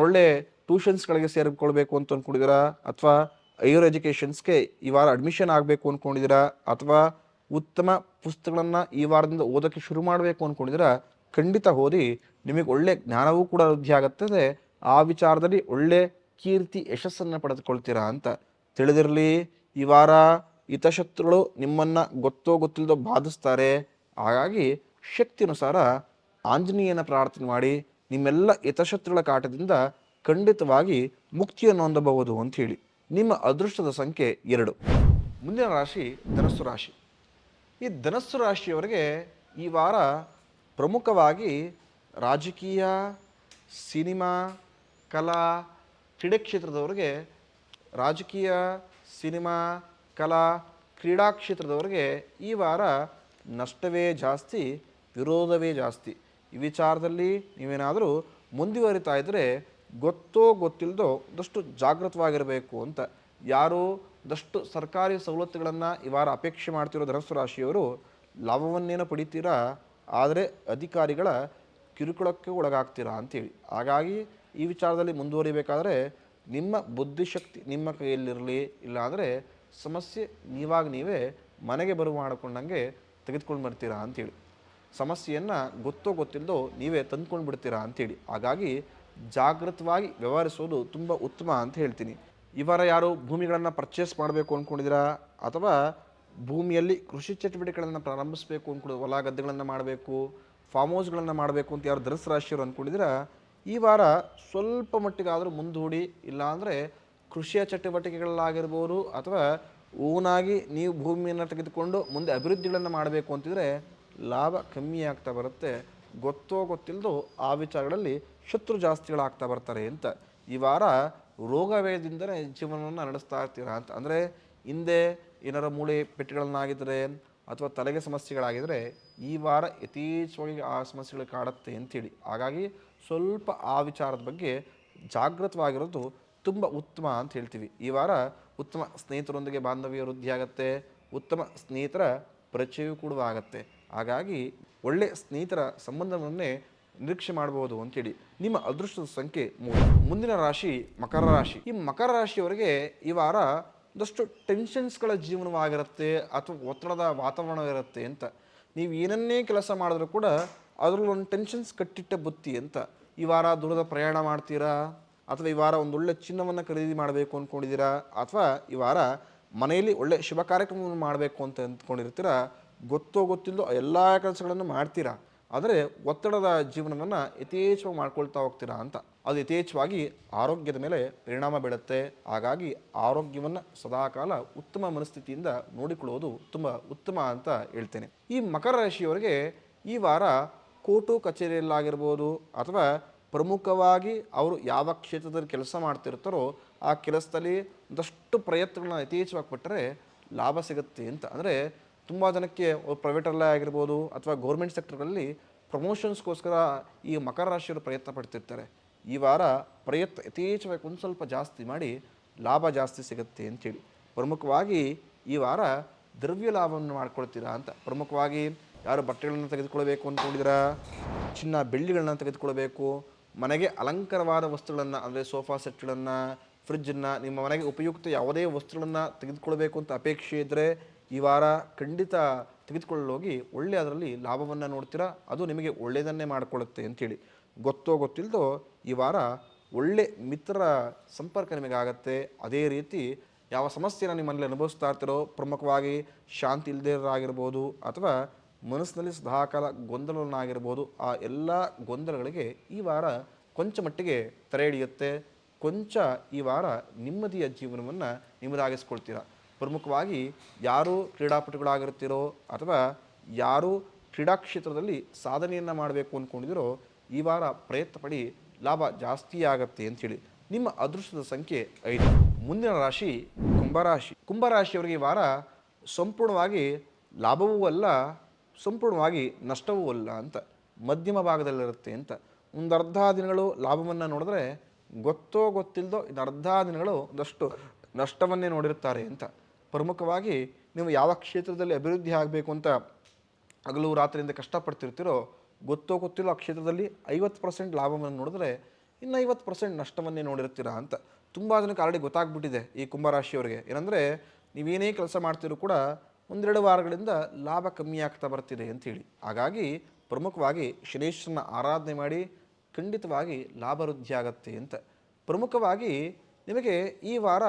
ಒಳ್ಳೆ ಟ್ಯೂಷನ್ಸ್ಗಳಿಗೆ ಸೇರಿಕೊಳ್ಬೇಕು ಅಂತ ಅಂದ್ಕೊಂಡಿದ್ದೀರಾ, ಅಥವಾ ಹೈಯರ್ ಎಜುಕೇಷನ್ಸ್ಗೆ ಈ ವಾರ ಅಡ್ಮಿಷನ್ ಆಗಬೇಕು ಅಂದ್ಕೊಂಡಿದ್ದೀರಾ, ಅಥವಾ ಉತ್ತಮ ಪುಸ್ತಕಗಳನ್ನು ಈ ವಾರದಿಂದ ಓದೋಕ್ಕೆ ಶುರು ಮಾಡಬೇಕು ಅಂದ್ಕೊಂಡಿದ್ದೀರಾ, ಖಂಡಿತ ಓದಿ, ನಿಮಗೆ ಒಳ್ಳೆ ಜ್ಞಾನವೂ ಕೂಡ ವೃದ್ಧಿ ಆಗುತ್ತದೆ. ಆ ವಿಚಾರದಲ್ಲಿ ಒಳ್ಳೆ ಕೀರ್ತಿ ಯಶಸ್ಸನ್ನು ಪಡೆದುಕೊಳ್ತೀರಾ ಅಂತ ತಿಳಿದಿರಲಿ. ಈ ವಾರ ಹಿತಶತ್ರುಗಳು ನಿಮ್ಮನ್ನು ಗೊತ್ತೋ ಗೊತ್ತಿಲ್ಲದೋ ಬಾಧಿಸ್ತಾರೆ. ಹಾಗಾಗಿ ಶಕ್ತಿ ಅನುಸಾರ ಆಂಜನೇಯನ ಪ್ರಾರ್ಥನೆ ಮಾಡಿ ನಿಮ್ಮೆಲ್ಲ ಹಿತಶತ್ರುಗಳ ಕಾಟದಿಂದ ಖಂಡಿತವಾಗಿ ಮುಕ್ತಿಯನ್ನು ಹೊಂದಬಹುದು ಅಂಥೇಳಿ. ನಿಮ್ಮ ಅದೃಷ್ಟದ ಸಂಖ್ಯೆ 2. ಮುಂದಿನ ರಾಶಿ ಧನಸ್ಸು ರಾಶಿ. ಈ ಧನಸ್ಸು ರಾಶಿಯವರಿಗೆ ಈ ವಾರ ಪ್ರಮುಖವಾಗಿ ರಾಜಕೀಯ, ಸಿನಿಮಾ, ಕಲಾ, ಕ್ರೀಡೆ ಕ್ಷೇತ್ರದವರಿಗೆ ರಾಜಕೀಯ ಸಿನಿಮಾ, ಕಲಾ, ಕ್ರೀಡಾ ಕ್ಷೇತ್ರದವರಿಗೆ ಈ ವಾರ ನಷ್ಟವೇ ಜಾಸ್ತಿ, ವಿರೋಧವೇ ಜಾಸ್ತಿ. ಈ ವಿಚಾರದಲ್ಲಿ ನೀವೇನಾದರೂ ಮುಂದುವರಿತಾ ಇದ್ದರೆ ಗೊತ್ತೋ ಗೊತ್ತಿಲ್ಲದೋ ಒಂದಷ್ಟು ಜಾಗೃತವಾಗಿರಬೇಕು ಅಂತ. ಯಾರು ಒಂದಷ್ಟು ಸರ್ಕಾರಿ ಸವಲತ್ತುಗಳನ್ನು ಈ ವಾರ ಅಪೇಕ್ಷೆ ಮಾಡ್ತಿರೋ ಧನಸ್ಸು ರಾಶಿಯವರು ಲಾಭವನ್ನೇನೋ ಪಡಿತೀರಾ, ಆದರೆ ಅಧಿಕಾರಿಗಳ ಕಿರುಕುಳಕ್ಕೆ ಒಳಗಾಗ್ತೀರಾ ಅಂತೇಳಿ. ಹಾಗಾಗಿ ಈ ವಿಚಾರದಲ್ಲಿ ಮುಂದುವರಿಬೇಕಾದ್ರೆ ನಿಮ್ಮ ಬುದ್ಧಿಶಕ್ತಿ ನಿಮ್ಮ ಕೈಯಲ್ಲಿರಲಿ, ಇಲ್ಲಾಂದರೆ ಸಮಸ್ಯೆ ನೀವಾಗ ನೀವೇ ಮನೆಗೆ ಬರುವ ಮಾಡಿಕೊಂಡಂಗೆ ತೆಗೆದುಕೊಂಡು ಬರ್ತೀರಾ ಅಂಥೇಳಿ. ಸಮಸ್ಯೆಯನ್ನು ಗೊತ್ತೋ ಗೊತ್ತಿಲ್ಲದೋ ನೀವೇ ತಂದ್ಕೊಂಡು ಬಿಡ್ತೀರಾ ಅಂಥೇಳಿ. ಹಾಗಾಗಿ ಜಾಗೃತವಾಗಿ ವ್ಯವಹರಿಸೋದು ತುಂಬ ಉತ್ತಮ ಅಂತ ಹೇಳ್ತೀನಿ. ಇವರ ಯಾರು ಭೂಮಿಗಳನ್ನು ಪರ್ಚೇಸ್ ಮಾಡಬೇಕು ಅಂದ್ಕೊಂಡಿದ್ದೀರಾ, ಅಥವಾ ಭೂಮಿಯಲ್ಲಿ ಕೃಷಿ ಚಟುವಟಿಕೆಗಳನ್ನು ಪ್ರಾರಂಭಿಸಬೇಕು ಅಂದ್ಕೊಂಡು ಹೊಲ ಗದ್ದೆಗಳನ್ನು ಮಾಡಬೇಕು, ಫಾರ್ಮ್ ಹೌಸ್ಗಳನ್ನು ಮಾಡಬೇಕು ಅಂತ ಯಾರು ಧನುಸು ರಾಶಿಯವರು ಅಂದ್ಕೊಂಡಿದ್ದೀರಾ, ಈ ವಾರ ಸ್ವಲ್ಪ ಮಟ್ಟಿಗಾದರೂ ಮುಂದೂಡಿ, ಇಲ್ಲಾಂದರೆ ಕೃಷಿಯ ಚಟುವಟಿಕೆಗಳಾಗಿರ್ಬೋದು ಅಥವಾ ಓನಾಗಿ ನೀವು ಭೂಮಿಯನ್ನು ತೆಗೆದುಕೊಂಡು ಮುಂದೆ ಅಭಿವೃದ್ಧಿಗಳನ್ನು ಮಾಡಬೇಕು ಅಂತಿದ್ರೆ ಲಾಭ ಕಮ್ಮಿ ಆಗ್ತಾ ಬರುತ್ತೆ. ಗೊತ್ತೋ ಗೊತ್ತಿಲ್ಲದೋ ಆ ವಿಚಾರಗಳಲ್ಲಿ ಶತ್ರು ಜಾಸ್ತಿಗಳಾಗ್ತಾ ಬರ್ತಾರೆ ಅಂತ. ಈ ವಾರ ರೋಗವೇದಿಂದಲೇ ಜೀವನವನ್ನು ನಡೆಸ್ತಾ ಇರ್ತೀರಾ ಅಂತ. ಅಂದರೆ ಹಿಂದೆ ಏನಾರ ಮೂಳೆ ಪೆಟ್ಟುಗಳನ್ನಾಗಿದ್ದರೆ ಅಥವಾ ತಲೆಗೆ ಸಮಸ್ಯೆಗಳಾಗಿದ್ದರೆ ಈ ವಾರ ಯಥೇಚ್ಛವಾಗಿ ಆ ಸಮಸ್ಯೆಗಳು ಕಾಡುತ್ತೆ ಅಂಥೇಳಿ. ಹಾಗಾಗಿ ಸ್ವಲ್ಪ ಆ ವಿಚಾರದ ಬಗ್ಗೆ ಜಾಗೃತವಾಗಿರೋದು ತುಂಬ ಉತ್ತಮ ಅಂತ ಹೇಳ್ತೀವಿ. ಈ ವಾರ ಉತ್ತಮ ಸ್ನೇಹಿತರೊಂದಿಗೆ ಬಾಂಧವ್ಯ ವೃದ್ಧಿ ಆಗುತ್ತೆ, ಉತ್ತಮ ಸ್ನೇಹಿತರ ಪರಿಚಯವೂ ಕೂಡ ಆಗುತ್ತೆ. ಹಾಗಾಗಿ ಒಳ್ಳೆಯ ಸ್ನೇಹಿತರ ಸಂಬಂಧವನ್ನೇ ನಿರೀಕ್ಷೆ ಮಾಡಬಹುದು ಅಂತೇಳಿ. ನಿಮ್ಮ ಅದೃಷ್ಟದ ಸಂಖ್ಯೆ 3. ಮುಂದಿನ ರಾಶಿ ಮಕರ ರಾಶಿ. ಈ ಮಕರ ರಾಶಿಯವರಿಗೆ ಈ ವಾರ ಒಂದಷ್ಟು ಟೆನ್ಷನ್ಸ್ಗಳ ಜೀವನವಾಗಿರುತ್ತೆ ಅಥವಾ ಒತ್ತಡದ ವಾತಾವರಣವಿರುತ್ತೆ ಅಂತ. ನೀವು ಏನನ್ನೇ ಕೆಲಸ ಮಾಡಿದ್ರೂ ಕೂಡ ಅದರಲ್ಲಿ ಒಂದು ಟೆನ್ಷನ್ಸ್ ಕಟ್ಟಿಟ್ಟ ಬುತ್ತಿ ಅಂತ. ಈ ವಾರ ದೂರದ ಪ್ರಯಾಣ ಮಾಡ್ತೀರಾ, ಅಥವಾ ಈ ವಾರ ಒಂದೊಳ್ಳೆ ಚಿನ್ನವನ್ನು ಖರೀದಿ ಮಾಡಬೇಕು ಅಂದ್ಕೊಂಡಿದ್ದೀರಾ, ಅಥವಾ ಈ ವಾರ ಮನೆಯಲ್ಲಿ ಒಳ್ಳೆ ಶುಭ ಕಾರ್ಯಕ್ರಮವನ್ನು ಮಾಡಬೇಕು ಅಂತ ಅಂದ್ಕೊಂಡಿರ್ತೀರ. ಗೊತ್ತೋ ಗೊತ್ತಿಲ್ಲದೋ ಎಲ್ಲ ಕೆಲಸಗಳನ್ನು ಮಾಡ್ತೀರಾ, ಆದರೆ ಒತ್ತಡದ ಜೀವನವನ್ನು ಯಥೇಚ್ಛವಾಗಿ ಮಾಡ್ಕೊಳ್ತಾ ಹೋಗ್ತೀರಾ ಅಂತ. ಅದು ಯಥೇಚ್ಛವಾಗಿ ಆರೋಗ್ಯದ ಮೇಲೆ ಪರಿಣಾಮ ಬೀಳುತ್ತೆ. ಹಾಗಾಗಿ ಆರೋಗ್ಯವನ್ನು ಸದಾಕಾಲ ಉತ್ತಮ ಮನಸ್ಥಿತಿಯಿಂದ ನೋಡಿಕೊಳ್ಳುವುದು ತುಂಬ ಉತ್ತಮ ಅಂತ ಹೇಳ್ತೇನೆ. ಈ ಮಕರ ರಾಶಿಯವರಿಗೆ ಈ ವಾರ ಕೋರ್ಟು ಕಚೇರಿಯಲ್ಲಾಗಿರ್ಬೋದು, ಅಥವಾ ಪ್ರಮುಖವಾಗಿ ಅವರು ಯಾವ ಕ್ಷೇತ್ರದಲ್ಲಿ ಕೆಲಸ ಮಾಡ್ತಿರ್ತಾರೋ ಆ ಕೆಲಸದಲ್ಲಿ ಒಂದಷ್ಟು ಪ್ರಯತ್ನಗಳನ್ನ ಯಥೇಚ್ಛವಾಗಿ ಪಟ್ಟರೆ ಲಾಭ ಸಿಗುತ್ತೆ ಅಂತ. ಅಂದರೆ ತುಂಬ ಜನಕ್ಕೆ ಪ್ರೈವೇಟಲ್ಲೇ ಆಗಿರ್ಬೋದು ಅಥವಾ ಗೌರ್ಮೆಂಟ್ ಸೆಕ್ಟರ್ಗಳಲ್ಲಿ ಪ್ರಮೋಷನ್ಸ್ಗೋಸ್ಕರ ಈ ಮಕರ ರಾಶಿಯವರು ಪ್ರಯತ್ನ ಪಡ್ತಿರ್ತಾರೆ. ಈ ವಾರ ಪ್ರಯತ್ನ ಯಥೇಚ್ಛವಾಗಿ ಒಂದು ಸ್ವಲ್ಪ ಜಾಸ್ತಿ ಮಾಡಿ ಲಾಭ ಜಾಸ್ತಿ ಸಿಗುತ್ತೆ ಅಂಥೇಳಿ. ಪ್ರಮುಖವಾಗಿ ಈ ವಾರ ದ್ರವ್ಯ ಲಾಭವನ್ನು ಮಾಡ್ಕೊಳ್ತೀರಾ ಅಂತ. ಪ್ರಮುಖವಾಗಿ ಯಾರು ಬಟ್ಟೆಗಳನ್ನು ತೆಗೆದುಕೊಳ್ಬೇಕು ಅಂದ್ಕೊಂಡಿದ್ದೀರಾ, ಚಿನ್ನ ಬೆಳ್ಳಿಗಳನ್ನ ತೆಗೆದುಕೊಳ್ಬೇಕು, ಮನೆಗೆ ಅಲಂಕಾರವಾದ ವಸ್ತುಗಳನ್ನು ಅಂದರೆ ಸೋಫಾ ಸೆಟ್ಗಳನ್ನು, ಫ್ರಿಜ್ಜನ್ನು, ನಿಮ್ಮ ಮನೆಗೆ ಉಪಯುಕ್ತ ಯಾವುದೇ ವಸ್ತುಗಳನ್ನು ತೆಗೆದುಕೊಳ್ಬೇಕು ಅಂತ ಅಪೇಕ್ಷೆ ಇದ್ದರೆ ಈ ವಾರ ಖಂಡಿತ ತೆಗೆದುಕೊಳ್ಳೋಗಿ ಒಳ್ಳೆ ಅದರಲ್ಲಿ ಲಾಭವನ್ನು ನೋಡ್ತೀರಾ. ಅದು ನಿಮಗೆ ಒಳ್ಳೆಯದನ್ನೇ ಮಾಡಿಕೊಳ್ಳುತ್ತೆ ಅಂಥೇಳಿ. ಗೊತ್ತೋ ಗೊತ್ತಿಲ್ಲದೋ ಈ ವಾರ ಒಳ್ಳೆ ಮಿತ್ರರ ಸಂಪರ್ಕ ನಿಮಗಾಗತ್ತೆ. ಅದೇ ರೀತಿ ಯಾವ ಸಮಸ್ಯೆನ ನಿಮ್ಮಲ್ಲಿ ಅನುಭವಿಸ್ತಾ ಇರ್ತೀರೋ, ಪ್ರಮುಖವಾಗಿ ಶಾಂತಿ ಇಲ್ಲದಿರೋರಾಗಿರ್ಬೋದು ಅಥವಾ ಮನಸ್ಸಿನಲ್ಲಿ ಸದಾಕಾಲ ಗೊಂದಲವನ್ನಾಗಿರ್ಬೋದು, ಆ ಎಲ್ಲ ಗೊಂದಲಗಳಿಗೆ ಈ ವಾರ ಕೊಂಚ ಮಟ್ಟಿಗೆ ತೆರೆ ಹಿಡಿಯುತ್ತೆ. ಕೊಂಚ ಈ ವಾರ ನೆಮ್ಮದಿಯ ಜೀವನವನ್ನು ನಿಮ್ಮದಾಗಿಸ್ಕೊಳ್ತೀರಾ. ಪ್ರಮುಖವಾಗಿ ಯಾರು ಕ್ರೀಡಾಪಟುಗಳಾಗಿರ್ತೀರೋ ಅಥವಾ ಯಾರು ಕ್ರೀಡಾ ಕ್ಷೇತ್ರದಲ್ಲಿ ಸಾಧನೆಯನ್ನು ಮಾಡಬೇಕು ಅಂದ್ಕೊಂಡಿದ್ದೀರೋ ಈ ವಾರ ಪ್ರಯತ್ನ ಪಡಿ, ಲಾಭ ಜಾಸ್ತಿ ಆಗತ್ತೆ ಅಂಥೇಳಿ. ನಿಮ್ಮ ಅದೃಷ್ಟದ ಸಂಖ್ಯೆ 5. ಮುಂದಿನ ರಾಶಿ ಕುಂಭರಾಶಿ. ಕುಂಭರಾಶಿಯವರಿಗೆ ಈ ವಾರ ಸಂಪೂರ್ಣವಾಗಿ ಲಾಭವೂ ಅಲ್ಲ, ಸಂಪೂರ್ಣವಾಗಿ ನಷ್ಟವೂ ಅಲ್ಲ ಅಂತ, ಮಧ್ಯಮ ಭಾಗದಲ್ಲಿರುತ್ತೆ ಅಂತ. ಒಂದು ಅರ್ಧ ದಿನಗಳು ಲಾಭವನ್ನು ನೋಡಿದ್ರೆ ಗೊತ್ತೋ ಗೊತ್ತಿಲ್ಲದೋ ಇನ್ನು ಅರ್ಧ ದಿನಗಳು ಒಂದಷ್ಟು ನಷ್ಟವನ್ನೇ ನೋಡಿರ್ತಾರೆ ಅಂತ. ಪ್ರಮುಖವಾಗಿ ನೀವು ಯಾವ ಕ್ಷೇತ್ರದಲ್ಲಿ ಅಭಿವೃದ್ಧಿ ಆಗಬೇಕು ಅಂತ ಹಗಲು ರಾತ್ರಿಯಿಂದ ಕಷ್ಟಪಡ್ತಿರ್ತೀರೋ ಗೊತ್ತೋ ಗೊತ್ತಿಲ್ಲೋ ಆ ಕ್ಷೇತ್ರದಲ್ಲಿ 50% ಲಾಭವನ್ನು ನೋಡಿದ್ರೆ ಇನ್ನು 50% ನಷ್ಟವನ್ನೇ ನೋಡಿರ್ತೀರಾ ಅಂತ. ತುಂಬ ಜನಕ್ಕೆ ಆಲ್ರೆಡಿ ಗೊತ್ತಾಗ್ಬಿಟ್ಟಿದೆ ಈ ಕುಂಭರಾಶಿಯವರಿಗೆ. ಏನಂದರೆ ನೀವೇನೇ ಕೆಲಸ ಮಾಡ್ತಿರೋ ಕೂಡ ಒಂದೆರಡು ವಾರಗಳಿಂದ ಲಾಭ ಕಮ್ಮಿ ಆಗ್ತಾ ಬರ್ತಿದೆ ಅಂಥೇಳಿ. ಹಾಗಾಗಿ ಪ್ರಮುಖವಾಗಿ ಶನೇಶ್ವರನ ಆರಾಧನೆ ಮಾಡಿ ಖಂಡಿತವಾಗಿ ಲಾಭ ವೃದ್ಧಿ ಆಗತ್ತೆ ಅಂತ. ಪ್ರಮುಖವಾಗಿ ನಿಮಗೆ ಈ ವಾರ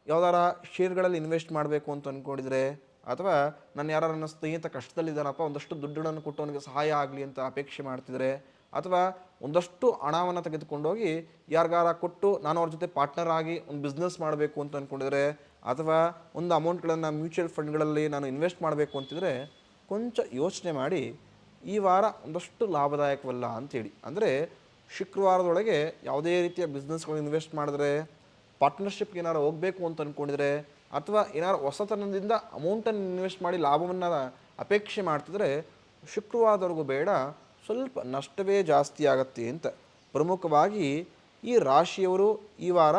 ಯಾವ್ದಾರ ಶೇರ್ಗಳಲ್ಲಿ ಇನ್ವೆಸ್ಟ್ ಮಾಡಬೇಕು ಅಂತ ಅಂದ್ಕೊಂಡಿದ್ರೆ, ಅಥವಾ ನನ್ನ ಸ್ನೇಹಿತ ಕಷ್ಟದಲ್ಲಿದ್ದಾನಪ್ಪ ಒಂದಷ್ಟು ದುಡ್ಡುಗಳನ್ನು ಕೊಟ್ಟು ಅವನಿಗೆ ಸಹಾಯ ಆಗಲಿ ಅಂತ ಅಪೇಕ್ಷೆ ಮಾಡ್ತಿದ್ರೆ, ಅಥವಾ ಒಂದಷ್ಟು ಹಣವನ್ನು ತೆಗೆದುಕೊಂಡೋಗಿ ಯಾರಿಗಾರ ಕೊಟ್ಟು ನಾನು ಅವ್ರ ಜೊತೆ ಪಾರ್ಟ್ನರ್ ಆಗಿ ಒಂದು ಬಿಸ್ನೆಸ್ ಮಾಡಬೇಕು ಅಂತ ಅಂದ್ಕೊಂಡಿದ್ರೆ, ಅಥವಾ ಒಂದು ಅಮೌಂಟ್ಗಳನ್ನು ಮ್ಯೂಚುವಲ್ ಫಂಡ್ಗಳಲ್ಲಿ ನಾನು ಇನ್ವೆಸ್ಟ್ ಮಾಡಬೇಕು ಅಂತಿದ್ರೆ ಕೊಂಚ ಯೋಚನೆ ಮಾಡಿ. ಈ ವಾರ ಒಂದಷ್ಟು ಲಾಭದಾಯಕವಲ್ಲ ಅಂಥೇಳಿ. ಅಂದರೆ ಶುಕ್ರವಾರದೊಳಗೆ ಯಾವುದೇ ರೀತಿಯ ಬಿಸ್ನೆಸ್ಗಳು ಇನ್ವೆಸ್ಟ್ ಮಾಡಿದ್ರೆ, ಪಾರ್ಟ್ನರ್ಶಿಪ್ಗೆ ಏನಾರು ಹೋಗಬೇಕು ಅಂತ ಅಂದ್ಕೊಂಡಿದ್ರೆ ಅಥವಾ ಏನಾದ್ರು ಹೊಸತನದಿಂದ ಅಮೌಂಟನ್ನು ಇನ್ವೆಸ್ಟ್ ಮಾಡಿ ಲಾಭವನ್ನು ಅಪೇಕ್ಷೆ ಮಾಡ್ತಿದ್ರೆ ಶುಕ್ರವಾರದವರೆಗೂ ಬೇಡ, ಸ್ವಲ್ಪ ನಷ್ಟವೇ ಜಾಸ್ತಿ ಆಗತ್ತೆ ಅಂತ. ಪ್ರಮುಖವಾಗಿ ಈ ರಾಶಿಯವರು ಈ ವಾರ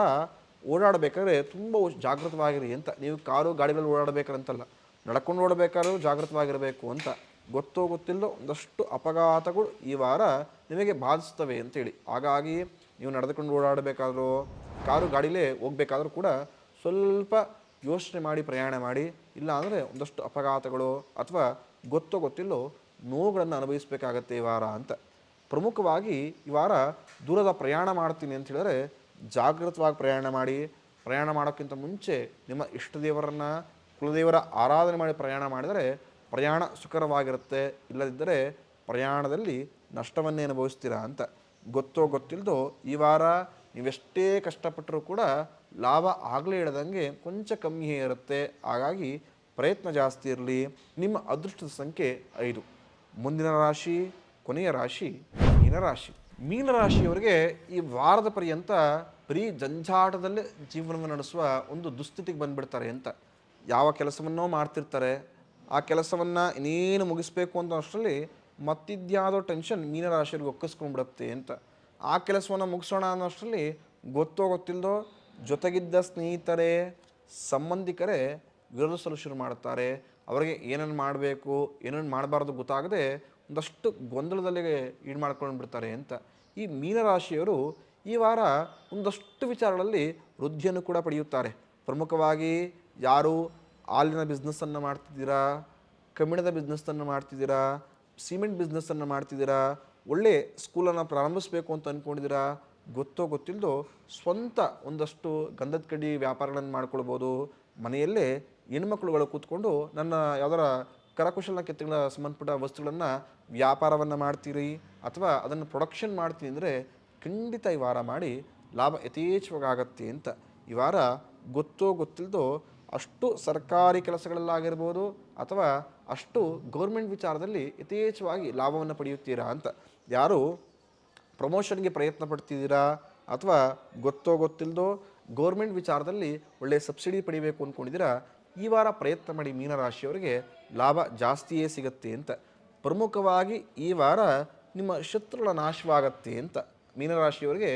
ಓಡಾಡಬೇಕಾದ್ರೆ ತುಂಬ ಜಾಗೃತವಾಗಿರಿ ಅಂತ. ನೀವು ಕಾರು ಗಾಡಿಗಳು ಓಡಾಡಬೇಕಂತಲ್ಲ, ನಡ್ಕೊಂಡು ಓಡಬೇಕಾದ್ರೂ ಜಾಗೃತವಾಗಿರಬೇಕು ಅಂತ. ಗೊತ್ತೋ ಗೊತ್ತಿಲ್ಲದೋ ಒಂದಷ್ಟು ಅಪಘಾತಗಳು ಈ ವಾರ ನಿಮಗೆ ಬಾಧಿಸ್ತವೆ ಅಂತೇಳಿ. ಹಾಗಾಗಿ ನೀವು ನಡೆದುಕೊಂಡು ಓಡಾಡಬೇಕಾದ್ರೂ ಕಾರು ಗಾಡಿಲೇ ಹೋಗ್ಬೇಕಾದ್ರೂ ಕೂಡ ಸ್ವಲ್ಪ ಯೋಚನೆ ಮಾಡಿ ಪ್ರಯಾಣ ಮಾಡಿ. ಇಲ್ಲ ಅಂದರೆ ಒಂದಷ್ಟು ಅಪಘಾತಗಳು ಅಥವಾ ಗೊತ್ತೋ ಗೊತ್ತಿಲ್ಲೋ ನೋವುಗಳನ್ನು ಅನುಭವಿಸಬೇಕಾಗತ್ತೆ ಈ ವಾರ ಅಂತ. ಪ್ರಮುಖವಾಗಿ ಈ ವಾರ ದೂರದ ಪ್ರಯಾಣ ಮಾಡ್ತೀನಿ ಅಂತ ಹೇಳಿದ್ರೆ ಜಾಗೃತವಾಗಿ ಪ್ರಯಾಣ ಮಾಡಿ. ಪ್ರಯಾಣ ಮಾಡೋಕ್ಕಿಂತ ಮುಂಚೆ ನಿಮ್ಮ ಇಷ್ಟ ದೇವರನ್ನು, ಕುಲದೇವರ ಆರಾಧನೆ ಮಾಡಿ ಪ್ರಯಾಣ ಮಾಡಿದರೆ ಪ್ರಯಾಣ ಸುಖಕರವಾಗಿರುತ್ತೆ. ಇಲ್ಲದಿದ್ದರೆ ಪ್ರಯಾಣದಲ್ಲಿ ನಷ್ಟವನ್ನೇ ಅನುಭವಿಸ್ತೀರಾ ಅಂತ. ಗೊತ್ತೋ ಗೊತ್ತಿಲ್ಲದೋ ಈ ವಾರ ನೀವೆಷ್ಟೇ ಕಷ್ಟಪಟ್ಟರೂ ಕೂಡ ಲಾಭ ಆಗಲೇ ಇಡದಂಗೆ ಕೊಂಚ ಕಮ್ಮಿಯೇ ಇರುತ್ತೆ. ಹಾಗಾಗಿ ಪ್ರಯತ್ನ ಜಾಸ್ತಿ ಇರಲಿ. ನಿಮ್ಮ ಅದೃಷ್ಟದ ಸಂಖ್ಯೆ 5. ಮುಂದಿನ ರಾಶಿ, ಕೊನೆಯ ರಾಶಿ ಮೀನರಾಶಿ. ಮೀನರಾಶಿಯವರಿಗೆ ಈ ವಾರದ ಪರ್ಯಂತ ಬರೀ ಜಂಜಾಟದಲ್ಲೇ ಜೀವನವನ್ನು ನಡೆಸುವ ಒಂದು ದುಸ್ಥಿತಿಗೆ ಬಂದುಬಿಡ್ತಾರೆ ಅಂತ. ಯಾವ ಕೆಲಸವನ್ನೋ ಮಾಡ್ತಿರ್ತಾರೆ, ಆ ಕೆಲಸವನ್ನು ಇನ್ನೇನು ಮುಗಿಸ್ಬೇಕು ಅಂತ ಅಷ್ಟರಲ್ಲಿ ಮತ್ತಿದ್ಯಾವುದೋ ಟೆನ್ಷನ್ ಮೀನರಾಶಿಯವ್ರಿಗೆ ಒಕ್ಕಿಸ್ಕೊಂಡ್ಬಿಡುತ್ತೆ ಅಂತ. ಆ ಕೆಲಸವನ್ನು ಮುಗಿಸೋಣ ಅನ್ನೋಷ್ಟರಲ್ಲಿ ಗೊತ್ತೋ ಗೊತ್ತಿಲ್ಲದೋ ಜೊತೆಗಿದ್ದ ಸ್ನೇಹಿತರೇ, ಸಂಬಂಧಿಕರೇ ವಿರೋಧಿಸಲು ಶುರು ಮಾಡ್ತಾರೆ. ಅವರಿಗೆ ಏನನ್ನು ಮಾಡಬೇಕು ಏನನ್ನು ಮಾಡಬಾರ್ದು ಗೊತ್ತಾಗದೆ ಒಂದಷ್ಟು ಗೊಂದಲದಲ್ಲಿ ಈಡು ಮಾಡ್ಕೊಂಡು ಬಿಡ್ತಾರೆ ಅಂತ. ಈ ಮೀನರಾಶಿಯವರು ಈ ವಾರ ಒಂದಷ್ಟು ವಿಚಾರಗಳಲ್ಲಿ ವೃದ್ಧಿಯನ್ನು ಕೂಡ ಪಡೆಯುತ್ತಾರೆ. ಪ್ರಮುಖವಾಗಿ ಯಾರು ಹಾಲಿನ ಬಿಸ್ನೆಸ್ಸನ್ನು ಮಾಡ್ತಿದ್ದೀರಾ, ಕಬ್ಬಿಣದ ಬಿಸ್ನೆಸ್ಸನ್ನು ಮಾಡ್ತಿದ್ದೀರಾ, ಸಿಮೆಂಟ್ ಬಿಸ್ನೆಸ್ಸನ್ನು ಮಾಡ್ತಿದ್ದೀರಾ, ಒಳ್ಳೆ ಸ್ಕೂಲನ್ನು ಪ್ರಾರಂಭಿಸಬೇಕು ಅಂತ ಅಂದ್ಕೊಂಡಿದ್ದೀರಾ, ಗೊತ್ತೋ ಗೊತ್ತಿಲ್ಲದೋ ಸ್ವಂತ ಒಂದಷ್ಟು ಗಂಧದ ಕಡ್ಡಿ ವ್ಯಾಪಾರಗಳನ್ನು ಮಾಡ್ಕೊಳ್ಬೋದು. ಮನೆಯಲ್ಲೇ ಹೆಣ್ಮಕ್ಳುಗಳು ಕೂತ್ಕೊಂಡು ನನ್ನ ಯಾವ್ದಾರ ಕರಕುಶಲ ಕೆತ್ತಗಳ ಸಂಬಂಧಪಟ್ಟ ವಸ್ತುಗಳನ್ನು ವ್ಯಾಪಾರವನ್ನು ಮಾಡ್ತೀರಿ ಅಥವಾ ಅದನ್ನು ಪ್ರೊಡಕ್ಷನ್ ಮಾಡ್ತೀನಿ ಅಂದರೆ ಖಂಡಿತ ಈ ವಾರ ಮಾಡಿ ಲಾಭ ಯಥೇಚ್ಛವಾಗಿ ಆಗತ್ತೆ ಅಂತ. ಈ ವಾರ ಗೊತ್ತೋ ಗೊತ್ತಿಲ್ಲದೋ ಅಷ್ಟು ಸರ್ಕಾರಿ ಕೆಲಸಗಳಲ್ಲಾಗಿರ್ಬೋದು ಅಥವಾ ಅಷ್ಟು ಗೌರ್ಮೆಂಟ್ ವಿಚಾರದಲ್ಲಿ ಯಥೇಚ್ಛವಾಗಿ ಲಾಭವನ್ನು ಪಡೆಯುತ್ತೀರಾ ಅಂತ. ಯಾರು ಪ್ರಮೋಷನ್ಗೆ ಪ್ರಯತ್ನ ಪಡ್ತಿದ್ದೀರಾ ಅಥವಾ ಗೊತ್ತೋ ಗೊತ್ತಿಲ್ಲದೋ ಗೌರ್ಮೆಂಟ್ ವಿಚಾರದಲ್ಲಿ ಒಳ್ಳೆಯ ಸಬ್ಸಿಡಿ ಪಡಿಬೇಕು ಅಂದ್ಕೊಂಡಿದ್ದೀರಾ, ಈ ವಾರ ಪ್ರಯತ್ನ ಮಾಡಿ ಮೀನರಾಶಿಯವರಿಗೆ ಲಾಭ ಜಾಸ್ತಿಯೇ ಸಿಗುತ್ತೆ ಅಂತ. ಪ್ರಮುಖವಾಗಿ ಈ ವಾರ ನಿಮ್ಮ ಶತ್ರುಗಳ ನಾಶವಾಗತ್ತೆ ಅಂತ. ಮೀನರಾಶಿಯವರಿಗೆ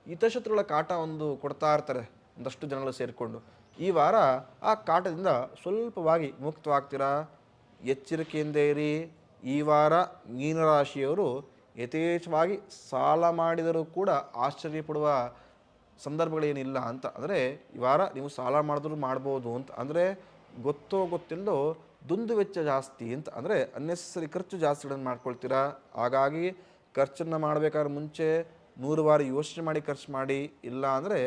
ಹಿತಶತ್ರುಗಳ ಕಾಟ ಒಂದು ಕೊಡ್ತಾ ಇರ್ತಾರೆ ಒಂದಷ್ಟು ಜನಗಳು ಸೇರಿಕೊಂಡು. ಈ ವಾರ ಆ ಕಾಟದಿಂದ ಸ್ವಲ್ಪವಾಗಿ ಮುಕ್ತವಾಗ್ತೀರಾ. ಎಚ್ಚರಿಕೆಯಿಂದ ಇರಿ. ಈ ವಾರ ಮೀನರಾಶಿಯವರು ಯಥೇಚ್ಛವಾಗಿ ಸಾಲ ಮಾಡಿದರೂ ಕೂಡ ಆಶ್ಚರ್ಯಪಡುವ ಸಂದರ್ಭಗಳೇನಿಲ್ಲ ಅಂತ. ಅಂದರೆ ಈ ವಾರ ನೀವು ಸಾಲ ಮಾಡಿದ್ರೂ ಮಾಡ್ಬೋದು ಅಂತ. ಅಂದರೆ ಗೊತ್ತೋ ಗೊತ್ತಿಲ್ಲದೋ ದುಂದು ವೆಚ್ಚ ಜಾಸ್ತಿ ಅಂತ. ಅಂದರೆ ಅನ್ನೆಸೆಸರಿ ಖರ್ಚು ಜಾಸ್ತಿಗಳನ್ನು ಮಾಡ್ಕೊಳ್ತೀರಾ. ಹಾಗಾಗಿ ಖರ್ಚನ್ನು ಮಾಡಬೇಕಾದ್ರೆ ಮುಂಚೆ 100 ಬಾರಿ ಯೋಚನೆ ಮಾಡಿ ಖರ್ಚು ಮಾಡಿ. ಇಲ್ಲ ಅಂದರೆ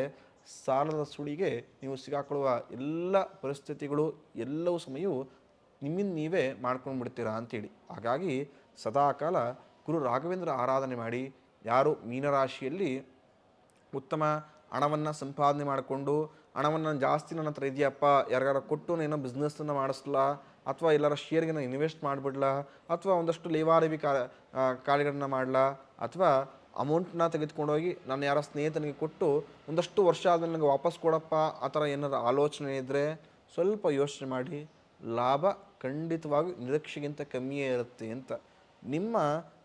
ಸಾಲದ ಸುಳಿಗೆ ನೀವು ಸಿಗಾಕೊಳ್ಳುವ ಎಲ್ಲ ಪರಿಸ್ಥಿತಿಗಳು ಎಲ್ಲವೂ ಸಮಯವು ನಿಮ್ಮಿಂದ ನೀವೇ ಮಾಡ್ಕೊಂಡು ಬಿಡ್ತೀರಾ ಅಂಥೇಳಿ. ಹಾಗಾಗಿ ಸದಾಕಾಲ ಗುರು ರಾಘವೇಂದ್ರ ಆರಾಧನೆ ಮಾಡಿ. ಯಾರು ಮೀನರಾಶಿಯಲ್ಲಿ ಉತ್ತಮ ಹಣವನ್ನು ಸಂಪಾದನೆ ಮಾಡಿಕೊಂಡು ಹಣವನ್ನು ಜಾಸ್ತಿ ನನ್ನ ಹತ್ರ ಇದೆಯಪ್ಪ, ಯಾರಿಗಾರ ಕೊಟ್ಟು ಏನೋ ಬಿಸ್ನೆಸ್ಸನ್ನು ಮಾಡಿಸ್ಲಾ ಅಥವಾ ಎಲ್ಲರ ಶೇರ್ಗೆ ನಾನು ಇನ್ವೆಸ್ಟ್ ಮಾಡಿಬಿಡ್ಲಾ ಅಥವಾ ಒಂದಷ್ಟು ಲೇವಾದೇವಿ ಕಾರ್ಯಗಳನ್ನು ಮಾಡಲಾ ಅಥವಾ ಅಮೌಂಟನ್ನ ತೆಗೆದುಕೊಂಡೋಗಿ ನಾನು ಯಾರೋ ಸ್ನೇಹಿತನಿಗೆ ಕೊಟ್ಟು ಒಂದಷ್ಟು ವರ್ಷ ಆದಮೇಲೆ ನನಗೆ ವಾಪಸ್ ಕೊಡಪ್ಪ, ಆ ಥರ ಏನಾದರೂ ಆಲೋಚನೆ ಇದ್ದರೆ ಸ್ವಲ್ಪ ಯೋಚನೆ ಮಾಡಿ. ಲಾಭ ಖಂಡಿತವಾಗಿ ನಿರೀಕ್ಷೆಗಿಂತ ಕಮ್ಮಿಯೇ ಇರುತ್ತೆ ಅಂತ. ನಿಮ್ಮ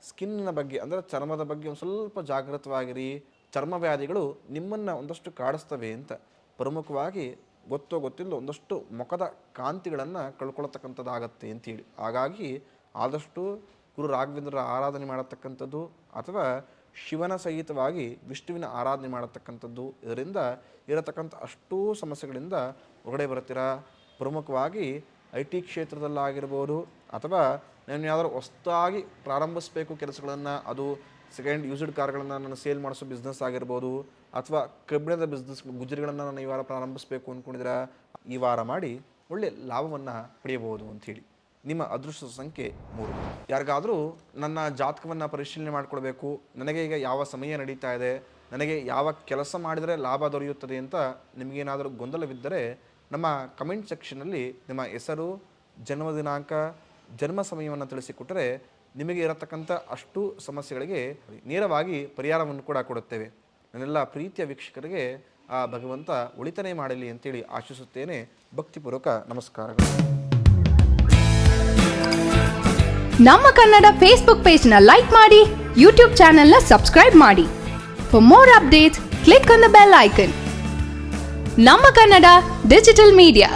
ಸ್ಕಿನ್ನಿನ ಬಗ್ಗೆ ಅಂದರೆ ಚರ್ಮದ ಬಗ್ಗೆ ಒಂದು ಸ್ವಲ್ಪ ಜಾಗೃತವಾಗಿರಿ. ಚರ್ಮ ವ್ಯಾಧಿಗಳು ನಿಮ್ಮನ್ನು ಒಂದಷ್ಟು ಕಾಡಿಸ್ತವೆ ಅಂತ. ಪ್ರಮುಖವಾಗಿ ಗೊತ್ತೋ ಗೊತ್ತಿಲ್ಲ ಒಂದಷ್ಟು ಮುಖದ ಕಾಂತಿಗಳನ್ನು ಕಳ್ಕೊಳ್ತಕ್ಕಂಥದ್ದಾಗತ್ತೆ ಅಂತೇಳಿ. ಹಾಗಾಗಿ ಆದಷ್ಟು ಗುರು ರಾಘವೇಂದ್ರರ ಆರಾಧನೆ ಮಾಡತಕ್ಕಂಥದ್ದು ಅಥವಾ ಶಿವನ ಸಹಿತವಾಗಿ ವಿಷ್ಣುವಿನ ಆರಾಧನೆ ಮಾಡತಕ್ಕಂಥದ್ದು, ಇದರಿಂದ ಇರತಕ್ಕಂಥ ಅಷ್ಟೂ ಸಮಸ್ಯೆಗಳಿಂದ ಹೊರಗಡೆ ಬರ್ತೀರಾ. ಪ್ರಮುಖವಾಗಿ IT ಕ್ಷೇತ್ರದಲ್ಲಾಗಿರ್ಬೋದು ಅಥವಾ ನಾನು ಯಾವ್ದಾದ್ರು ಹೊಸದಾಗಿ ಪ್ರಾರಂಭಿಸಬೇಕು ಕೆಲಸಗಳನ್ನು, ಅದು ಸೆಕೆಂಡ್ ಯೂಸ್ಡ್ ಕಾರ್ಗಳನ್ನು ನಾನು ಸೇಲ್ ಮಾಡಿಸೋ ಬಿಸ್ನೆಸ್ ಆಗಿರ್ಬೋದು ಅಥವಾ ಕಬ್ಬಿಣದ ಬಿಸ್ನೆಸ್ ಗುಜರಿಗಳನ್ನು ನಾನು ಈ ವಾರ ಪ್ರಾರಂಭಿಸಬೇಕು ಅಂದ್ಕೊಂಡಿದ್ರೆ ಈ ವಾರ ಮಾಡಿ ಒಳ್ಳೆ ಲಾಭವನ್ನು ಪಡೆಯಬಹುದು ಅಂಥೇಳಿ. ನಿಮ್ಮ ಅದೃಷ್ಟದ ಸಂಖ್ಯೆ 3. ಯಾರಿಗಾದರೂ ನನ್ನ ಜಾತಕವನ್ನು ಪರಿಶೀಲನೆ ಮಾಡಿಕೊಳ್ಬೇಕು, ನನಗೆ ಈಗ ಯಾವ ಸಮಯ ನಡೀತಾ ಇದೆ, ನನಗೆ ಯಾವ ಕೆಲಸ ಮಾಡಿದರೆ ಲಾಭ ದೊರೆಯುತ್ತದೆ ಅಂತ ನಿಮಗೇನಾದರೂ ಗೊಂದಲವಿದ್ದರೆ ನಮ್ಮ ಕಮೆಂಟ್ ಸೆಕ್ಷನಲ್ಲಿ ನಿಮ್ಮ ಹೆಸರು, ಜನ್ಮ ದಿನಾಂಕ, ಜನ್ಮ ಸಮಯವನ್ನು ತಿಳಿಸಿಕೊಟ್ಟರೆ ನಿಮಗೆ ಇರತಕ್ಕಂಥ ಅಷ್ಟು ಸಮಸ್ಯೆಗಳಿಗೆ ನೇರವಾಗಿ ಪರಿಹಾರವನ್ನು ಕೂಡ ಕೊಡುತ್ತೇವೆ. ನನ್ನೆಲ್ಲ ಪ್ರೀತಿಯ ವೀಕ್ಷಕರಿಗೆ ಆ ಭಗವಂತ ಒಳಿತನೆ ಮಾಡಲಿ ಅಂತೇಳಿ ಆಶಿಸುತ್ತೇನೆ. ಭಕ್ತಿಪೂರ್ವಕ ನಮಸ್ಕಾರಗಳು. ನಮ್ಮ ಕನ್ನಡ ಫೇಸ್ಬುಕ್ ಪೇಜ್ನ ಲೈಕ್ ಮಾಡಿ, ಯೂಟ್ಯೂಬ್ ಚಾನೆಲ್ನ ಸಬ್ಸ್ಕ್ರೈಬ್ ಮಾಡಿ. For more updates click on the bell icon. ನಮ್ಮ ಕನ್ನಡ ಡಿಜಿಟಲ್ ಮೀಡಿಯಾ.